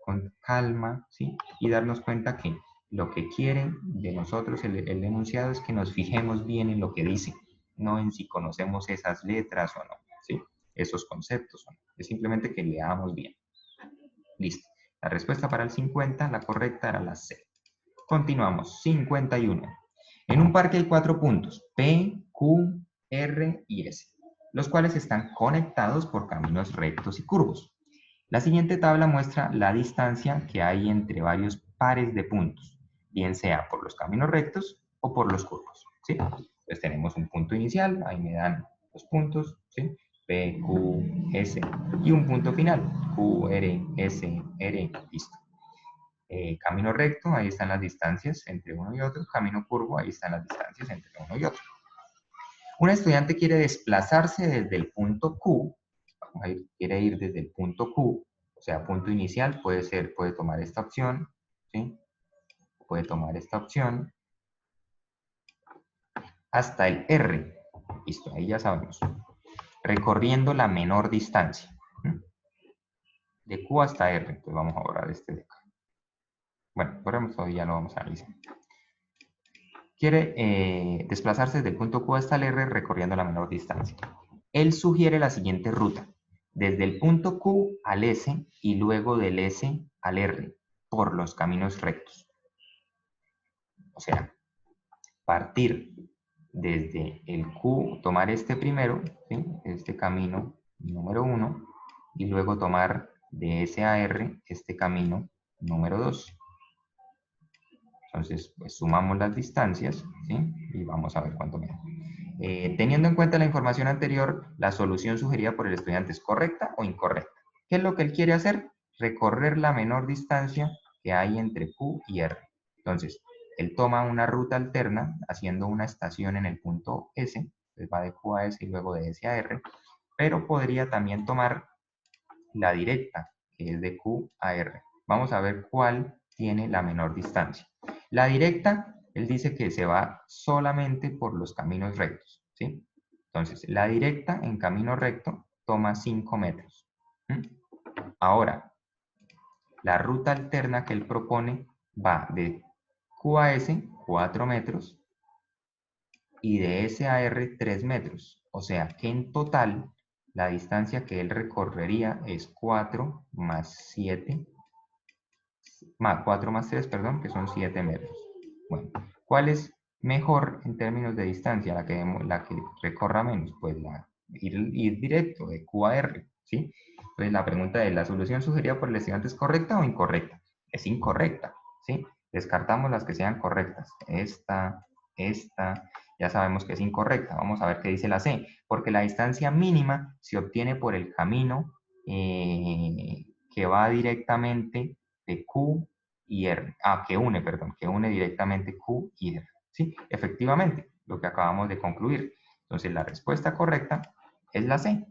con calma, ¿sí? Y darnos cuenta que lo que quiere de nosotros el enunciado es que nos fijemos bien en lo que dice, no en si conocemos esas letras o no, ¿sí? Esos conceptos o no. Es simplemente que leamos bien. Listo. La respuesta para el 50, la correcta era la C. Continuamos. 51. En un parque hay 4 puntos, P, Q, R y S, los cuales están conectados por caminos rectos y curvos. La siguiente tabla muestra la distancia que hay entre varios pares de puntos, bien sea por los caminos rectos o por los curvos, ¿sí? Entonces tenemos un punto inicial, ahí me dan los puntos, ¿sí? P, Q, S, y un punto final, Q, R, S, R, listo. Camino recto, ahí están las distancias entre uno y otro. Camino curvo, ahí están las distancias entre uno y otro. Un estudiante quiere desplazarse desde el punto Q, quiere ir desde el punto Q, o sea, punto inicial, puede tomar esta opción, ¿sí? Puede tomar esta opción, hasta el R. Listo, ahí ya sabemos. Recorriendo la menor distancia. De Q hasta R. Entonces vamos a borrar este de acá. Bueno, borramos todo y ya lo vamos a analizar. Quiere desplazarse desde el punto Q hasta el R recorriendo la menor distancia. Él sugiere la siguiente ruta. Desde el punto Q al S y luego del S al R por los caminos rectos. O sea, partir desde el Q, tomar este primero, ¿sí? Este camino número 1, y luego tomar de S a R este camino número 2. Entonces, pues sumamos las distancias, ¿sí? Y vamos a ver cuánto me da. Teniendo en cuenta la información anterior, la solución sugerida por el estudiante es correcta o incorrecta. ¿Qué es lo que él quiere hacer? Recorrer la menor distancia que hay entre Q y R. Entonces, él toma una ruta alterna haciendo una estación en el punto S, entonces va de Q a S y luego de S a R, pero podría también tomar la directa, que es de Q a R. Vamos a ver cuál tiene la menor distancia. La directa, él dice que se va solamente por los caminos rectos, ¿sí? Entonces, la directa en camino recto toma 5 metros. Ahora, la ruta alterna que él propone va de Q a S, 4 metros, y de S a R, 3 metros. O sea que en total, la distancia que él recorrería es 4 más 7, 4 más 3, perdón, que son 7 metros. Bueno, ¿cuál es mejor en términos de distancia? La que recorra menos, pues ir directo de Q a R, ¿sí? Entonces la pregunta es, ¿la solución sugerida por el estudiante es correcta o incorrecta? Es incorrecta, ¿sí? Descartamos las que sean correctas. Esta, ya sabemos que es incorrecta. Vamos a ver qué dice la C. Porque la distancia mínima se obtiene por el camino que va directamente de Q y R. Que une directamente Q y R. Sí, efectivamente, lo que acabamos de concluir. Entonces, la respuesta correcta es la C.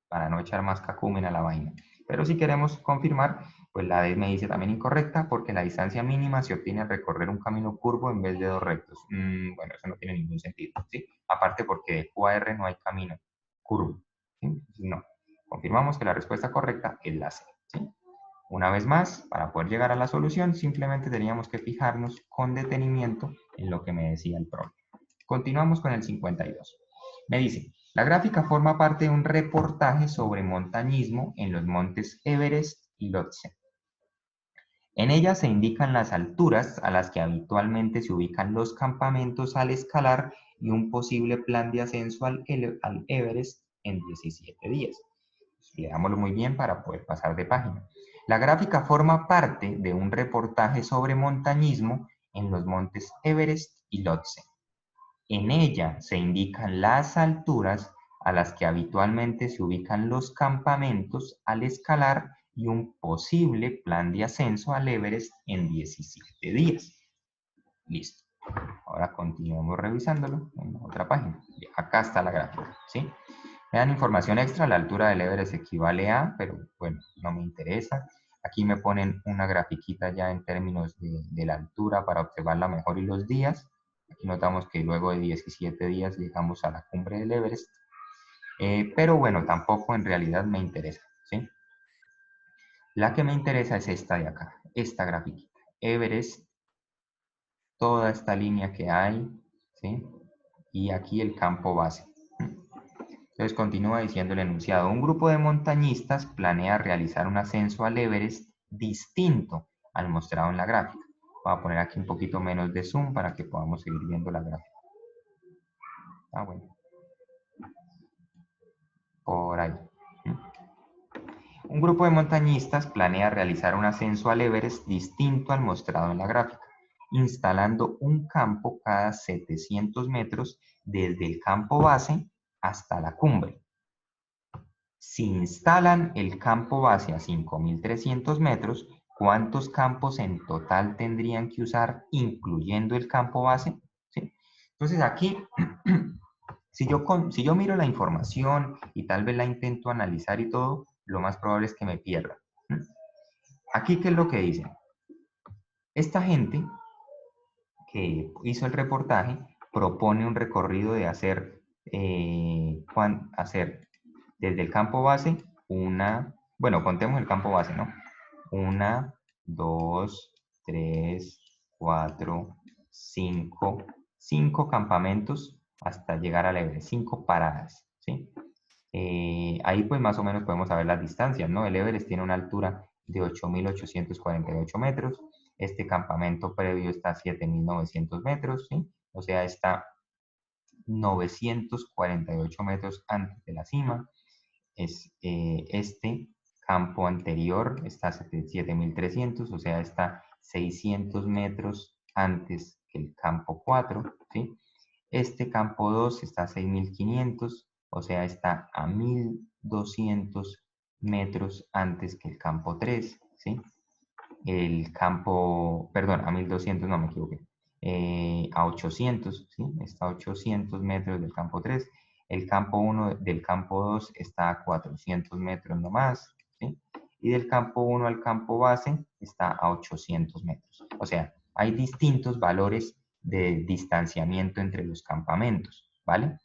Para no echar más cacumen a la vaina. Pero si queremos confirmar, pues la D me dice también incorrecta porque la distancia mínima se obtiene al recorrer un camino curvo en vez de dos rectos. Bueno, eso no tiene ningún sentido, ¿sí? Aparte porque de Q a R no hay camino curvo, ¿sí? Entonces, no. Confirmamos que la respuesta correcta es la C, ¿sí? Una vez más, para poder llegar a la solución, simplemente teníamos que fijarnos con detenimiento en lo que me decía el problema. Continuamos con el 52. Me dice, la gráfica forma parte de un reportaje sobre montañismo en los montes Everest y Lhotse. En ella se indican las alturas a las que habitualmente se ubican los campamentos al escalar y un posible plan de ascenso al Everest en 17 días. Leámoslo muy bien para poder pasar de página. La gráfica forma parte de un reportaje sobre montañismo en los montes Everest y Lhotse. En ella se indican las alturas a las que habitualmente se ubican los campamentos al escalar y un posible plan de ascenso al Everest en 17 días. Listo. Ahora continuemos revisándolo en la otra página. Acá está la gráfica, ¿sí? Me dan información extra, la altura del Everest equivale a, pero bueno, no me interesa. Aquí me ponen una grafiquita ya en términos de la altura para observarla mejor y los días. Aquí notamos que luego de 17 días llegamos a la cumbre del Everest. Pero bueno, tampoco en realidad me interesa, ¿sí? La que me interesa es esta de acá, esta grafiquita. Everest, toda esta línea que hay, ¿sí? Y aquí el campo base. Entonces continúa diciendo el enunciado. Un grupo de montañistas planea realizar un ascenso al Everest distinto al mostrado en la gráfica. Voy a poner aquí un poquito menos de zoom para que podamos seguir viendo la gráfica. Ah, bueno. Por ahí. Un grupo de montañistas planea realizar un ascenso al Everest distinto al mostrado en la gráfica, instalando un campo cada 700 metros desde el campo base hasta la cumbre. Si instalan el campo base a 5.300 metros, ¿cuántos campos en total tendrían que usar, incluyendo el campo base? ¿Sí? Entonces aquí, si yo miro la información y tal vez la intento analizar y todo, lo más probable es que me pierda. Aquí, ¿qué es lo que dicen? Esta gente que hizo el reportaje propone un recorrido de hacer desde el campo base bueno, contemos el campo base, ¿no? 1, 2, 3, 4, 5, 5 campamentos hasta llegar al Everest, 5 paradas, ¿sí? Ahí pues más o menos podemos saber las distancias, ¿no? El Everest tiene una altura de 8.848 metros, este campamento previo está a 7.900 metros, ¿sí? O sea, está 948 metros antes de la cima. Este campo anterior está a 7.300, o sea, está 600 metros antes que el campo 4, ¿sí? Este campo 2 está a 6.500, o sea, está a 1.200 metros antes que el campo 3, ¿sí? El campo, perdón, a 1.200, no me equivoqué, a 800, ¿sí? Está a 800 metros del campo 3. El campo 1 del campo 2 está a 400 metros nomás, ¿sí? Y del campo 1 al campo base está a 800 metros. O sea, hay distintos valores de distanciamiento entre los campamentos, ¿vale?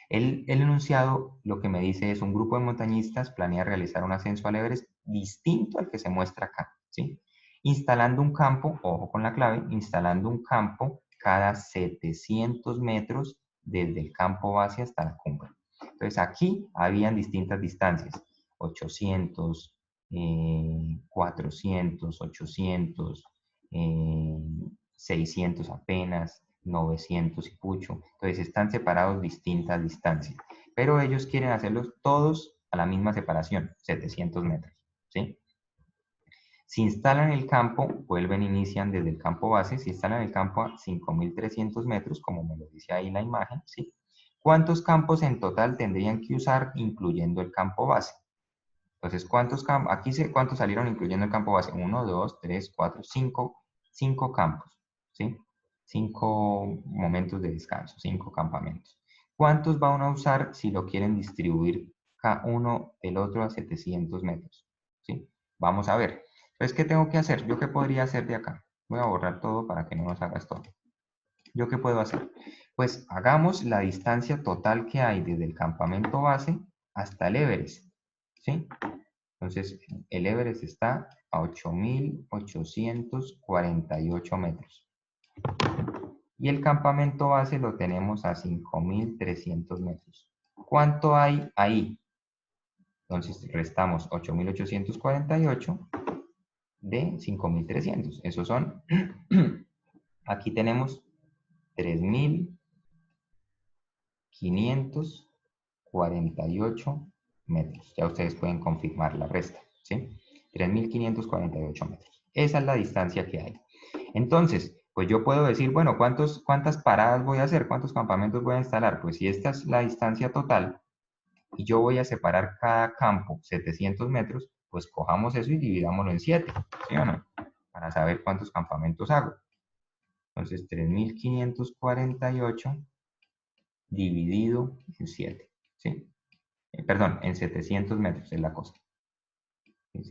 El enunciado lo que me dice es: un grupo de montañistas planea realizar un ascenso al Everest distinto al que se muestra acá, ¿sí? Instalando un campo, ojo con la clave, instalando un campo cada 700 metros desde el campo base hasta la cumbre. Entonces aquí habían distintas distancias, 800, 400, 800, 600 apenas, 900 y pucho. Entonces están separados distintas distancias, pero ellos quieren hacerlos todos a la misma separación, 700 metros, ¿sí? Si instalan el campo, vuelven, inician desde el campo base. Si instalan el campo a 5.300 metros, como me lo dice ahí la imagen, ¿sí? ¿Cuántos campos en total tendrían que usar, incluyendo el campo base? Entonces, ¿cuántos salieron incluyendo el campo base? 1, 2, 3, 4, 5 campos, ¿sí? 5 momentos de descanso, 5 campamentos. ¿Cuántos van a usar si lo quieren distribuir cada uno del otro a 700 metros? ¿Sí? Vamos a ver. Entonces, ¿qué tengo que hacer? ¿Yo qué podría hacer de acá? Voy a borrar todo para que no nos haga esto. ¿Yo qué puedo hacer? Pues hagamos la distancia total que hay desde el campamento base hasta el Everest, ¿sí? Entonces, el Everest está a 8.848 metros. Y el campamento base lo tenemos a 5.300 metros. ¿Cuánto hay ahí? Entonces, restamos 8.848 de 5.300. Esos son, aquí tenemos 3.548 metros. Ya ustedes pueden confirmar la resta, ¿sí? 3.548 metros. Esa es la distancia que hay. Entonces, Pues yo puedo decir, bueno, ¿cuántas paradas voy a hacer? ¿Cuántos campamentos voy a instalar? Pues si esta es la distancia total y yo voy a separar cada campo 700 metros, pues cojamos eso y dividámoslo en 7, ¿sí o no? Para saber cuántos campamentos hago. Entonces, 3548 dividido en 7, ¿sí? Perdón, en 700 metros es la cosa. En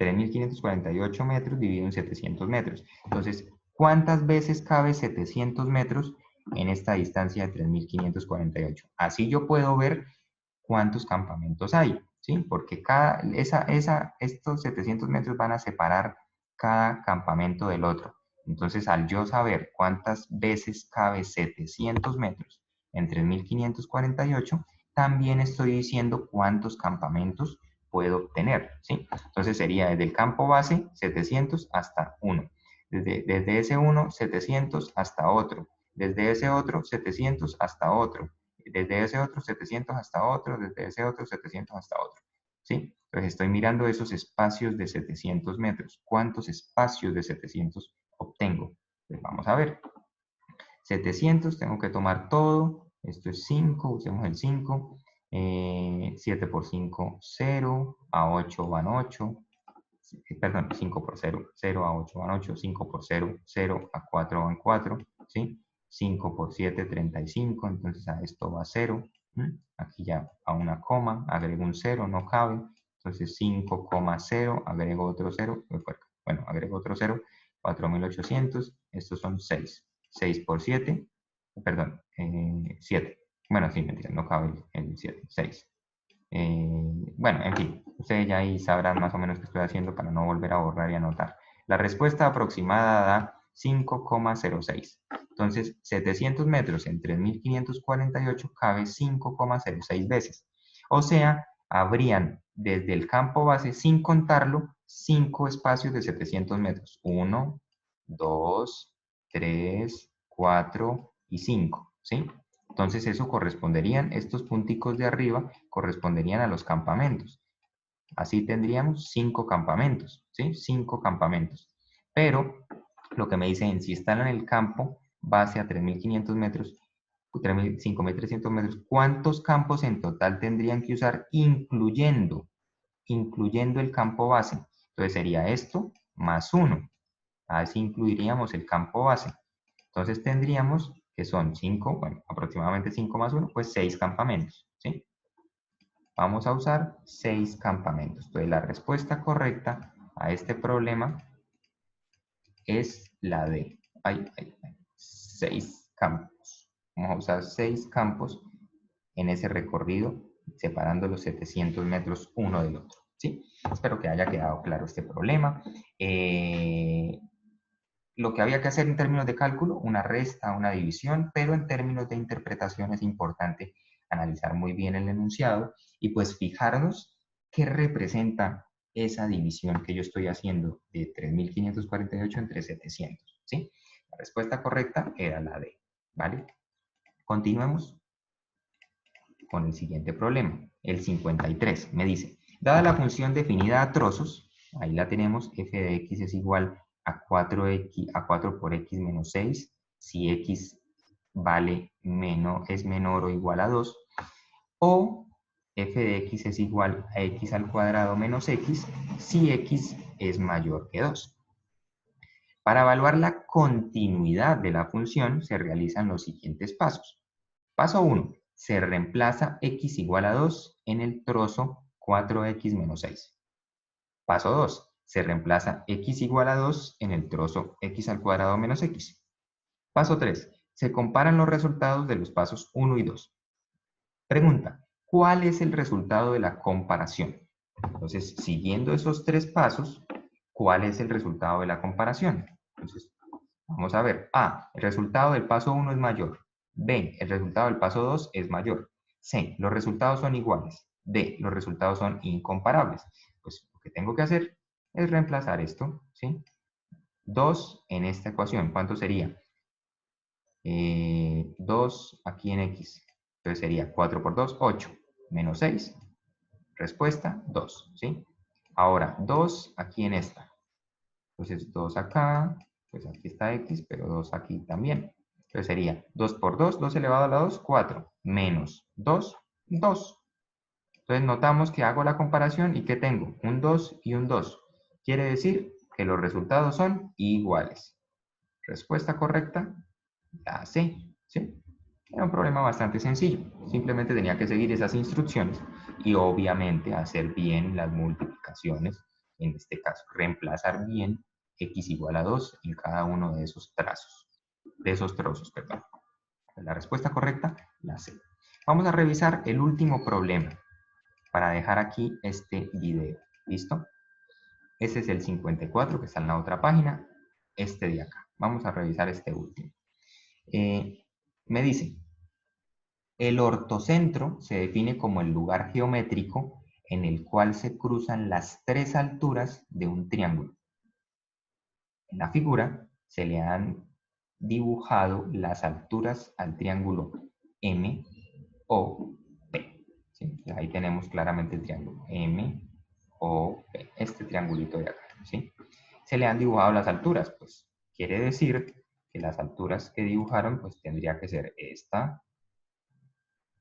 3.548 metros dividido en 700 metros. Entonces, ¿cuántas veces cabe 700 metros en esta distancia de 3.548? Así yo puedo ver cuántos campamentos hay, ¿sí? Porque estos 700 metros van a separar cada campamento del otro. Entonces, al yo saber cuántas veces cabe 700 metros en 3.548, también estoy diciendo cuántos campamentos puedo obtener, ¿sí? Entonces sería desde el campo base 700 hasta 1. Desde ese 1, 700 hasta otro. Desde ese otro, 700 hasta otro. Desde ese otro, 700 hasta otro. Desde ese otro, 700 hasta otro. ¿Sí? Entonces estoy mirando esos espacios de 700 metros. ¿Cuántos espacios de 700 obtengo? Pues vamos a ver. 700, tengo que tomar todo. Esto es 5, usemos el 5. 7 por 5, 0. A 8 van 8. Perdón, 5 por 0. 0 a 8 van 8. 5 por 0, 0 a 4 van 4. ¿Sí? 5 por 7, 35. Entonces a esto va 0. Aquí ya a una coma, agrego un 0, no cabe. Entonces 5,0, agrego otro 0. Bueno, agrego otro 0. 4.800. Estos son 6. 6 por 7. Perdón, 7. Bueno, sí, mentira, no cabe el 7. 6. Bueno, en fin, ustedes ya ahí sabrán más o menos qué estoy haciendo para no volver a borrar y anotar. La respuesta aproximada da 5,06. Entonces, 700 metros en 3.548 cabe 5,06 veces. O sea, habrían desde el campo base, sin contarlo, 5 espacios de 700 metros. 1, 2, 3, 4 y 5, ¿sí? Entonces eso corresponderían, estos punticos de arriba corresponderían a los campamentos. Así tendríamos 5 campamentos, ¿sí? 5 campamentos. Pero lo que me dicen, si están en el campo base a 3.500 metros, 5.300 metros, ¿cuántos campos en total tendrían que usar incluyendo el campo base? Entonces sería esto más 1. Así incluiríamos el campo base. Entonces tendríamos que son 5, bueno, aproximadamente 5 más 1, pues 6 campamentos, ¿sí? Vamos a usar 6 campamentos. Entonces la respuesta correcta a este problema es la de 6 campos. Vamos a usar 6 campos en ese recorrido, separando los 700 metros uno del otro, ¿sí? Espero que haya quedado claro este problema. Lo que había que hacer en términos de cálculo, una resta, una división, pero en términos de interpretación es importante analizar muy bien el enunciado y pues fijarnos qué representa esa división que yo estoy haciendo de 3.548 entre 700, ¿sí? La respuesta correcta era la D, ¿vale? Continuemos con el siguiente problema. El 53 me dice, dada la función definida a trozos, ahí la tenemos, f de x es igual a 4 por x menos 6, si x es menor o igual a 2, o f de x es igual a x al cuadrado menos x, si x es mayor que 2. Para evaluar la continuidad de la función se realizan los siguientes pasos. Paso 1. Se reemplaza x igual a 2 en el trozo 4x menos 6. Paso 2. Se reemplaza x igual a 2 en el trozo x al cuadrado menos x. Paso 3. Se comparan los resultados de los pasos 1 y 2. Pregunta, ¿cuál es el resultado de la comparación? Entonces, siguiendo esos 3 pasos, ¿cuál es el resultado de la comparación? Entonces, vamos a ver. A, el resultado del paso 1 es mayor. B, el resultado del paso 2 es mayor. C, los resultados son iguales. D, los resultados son incomparables. Pues lo que tengo que hacer es reemplazar esto, ¿sí? 2 en esta ecuación, ¿cuánto sería? 2 aquí en x. Entonces sería 4 por 2, 8, menos 6. Respuesta, 2, ¿sí? Ahora, 2 aquí en esta. Entonces, 2 acá, pues aquí está x, pero 2 aquí también. Entonces sería 2 por 2, 2 elevado a la 2, 4, menos 2, 2. Entonces notamos que hago la comparación y que tengo un 2 y un 2. Quiere decir que los resultados son iguales. Respuesta correcta, la C. ¿Sí? Era un problema bastante sencillo. Simplemente tenía que seguir esas instrucciones y obviamente hacer bien las multiplicaciones. En este caso, reemplazar bien x igual a 2 en cada uno de esos trazos. De esos trozos, perdón. La respuesta correcta, la C. Vamos a revisar el último problema para dejar aquí este video. ¿Listo? Ese es el 54 que está en la otra página. Este de acá. Vamos a revisar este último. Me dice, el ortocentro se define como el lugar geométrico en el cual se cruzan las tres alturas de un triángulo. En la figura se le han dibujado las alturas al triángulo M, O, P. ¿Sí? Ahí tenemos claramente el triángulo M, O, P, este triangulito de acá. ¿Sí? Se le han dibujado las alturas, pues quiere decir que las alturas que dibujaron pues tendría que ser esta.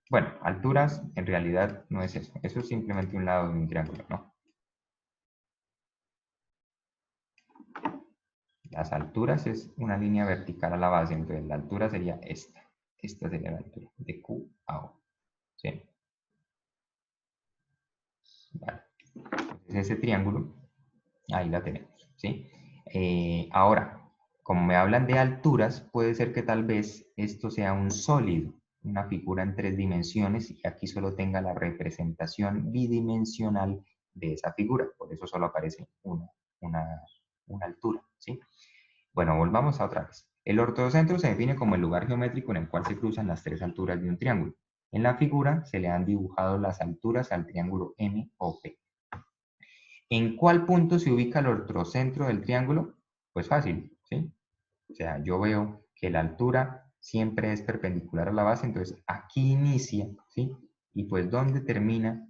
Bueno, alturas en realidad no es eso. Eso es simplemente un lado de un triángulo, ¿no? Las alturas es una línea vertical a la base, entonces la altura sería esta. Esta sería la altura, de Q a O. ¿Sí? Vale. Entonces ese triángulo, ahí la tenemos, ¿sí? Ahora, como me hablan de alturas, puede ser que tal vez esto sea un sólido, una figura en 3 dimensiones, y aquí solo tenga la representación bidimensional de esa figura. Por eso solo aparece una altura, ¿sí? Bueno, volvamos a otra vez. El ortocentro se define como el lugar geométrico en el cual se cruzan las tres alturas de un triángulo. En la figura se le han dibujado las alturas al triángulo M o P. ¿En cuál punto se ubica el ortocentro del triángulo? Pues fácil, ¿sí? O sea, yo veo que la altura siempre es perpendicular a la base, entonces aquí inicia, ¿sí? Y pues ¿dónde termina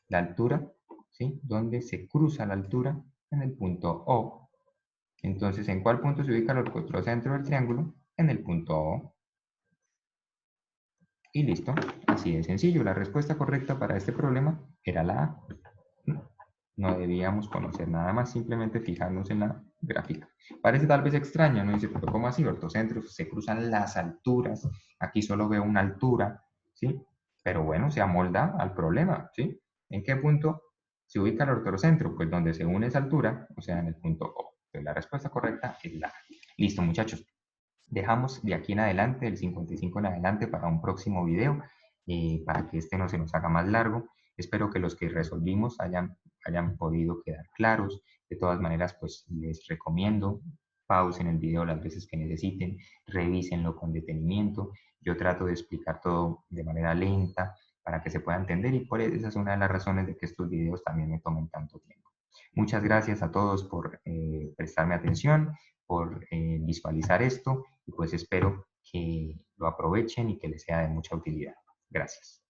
la altura? ¿Sí? ¿Dónde se cruza la altura? En el punto O. Entonces, ¿en cuál punto se ubica el ortocentro del triángulo? En el punto O. Y listo. Así de sencillo. La respuesta correcta para este problema era la A. No debíamos conocer nada más, simplemente fijarnos en la gráfica. Parece tal vez extraña, ¿no? Dice, pero ¿cómo así? Ortocentros, se cruzan las alturas. Aquí solo veo una altura, ¿sí? Pero bueno, se amolda al problema, ¿sí? ¿En qué punto se ubica el ortocentro? Pues donde se une esa altura, o sea, en el punto O. Entonces, la respuesta correcta es la A. Listo, muchachos. Dejamos de aquí en adelante, del 55 en adelante, para un próximo video, para que este no se nos haga más largo. Espero que los que resolvimos hayan podido quedar claros. De todas maneras, pues les recomiendo, pausen el video las veces que necesiten, revísenlo con detenimiento. Yo trato de explicar todo de manera lenta para que se pueda entender, y por eso esa es una de las razones de que estos videos también me tomen tanto tiempo. Muchas gracias a todos por prestarme atención, por visualizar esto, y pues espero que lo aprovechen y que les sea de mucha utilidad. Gracias.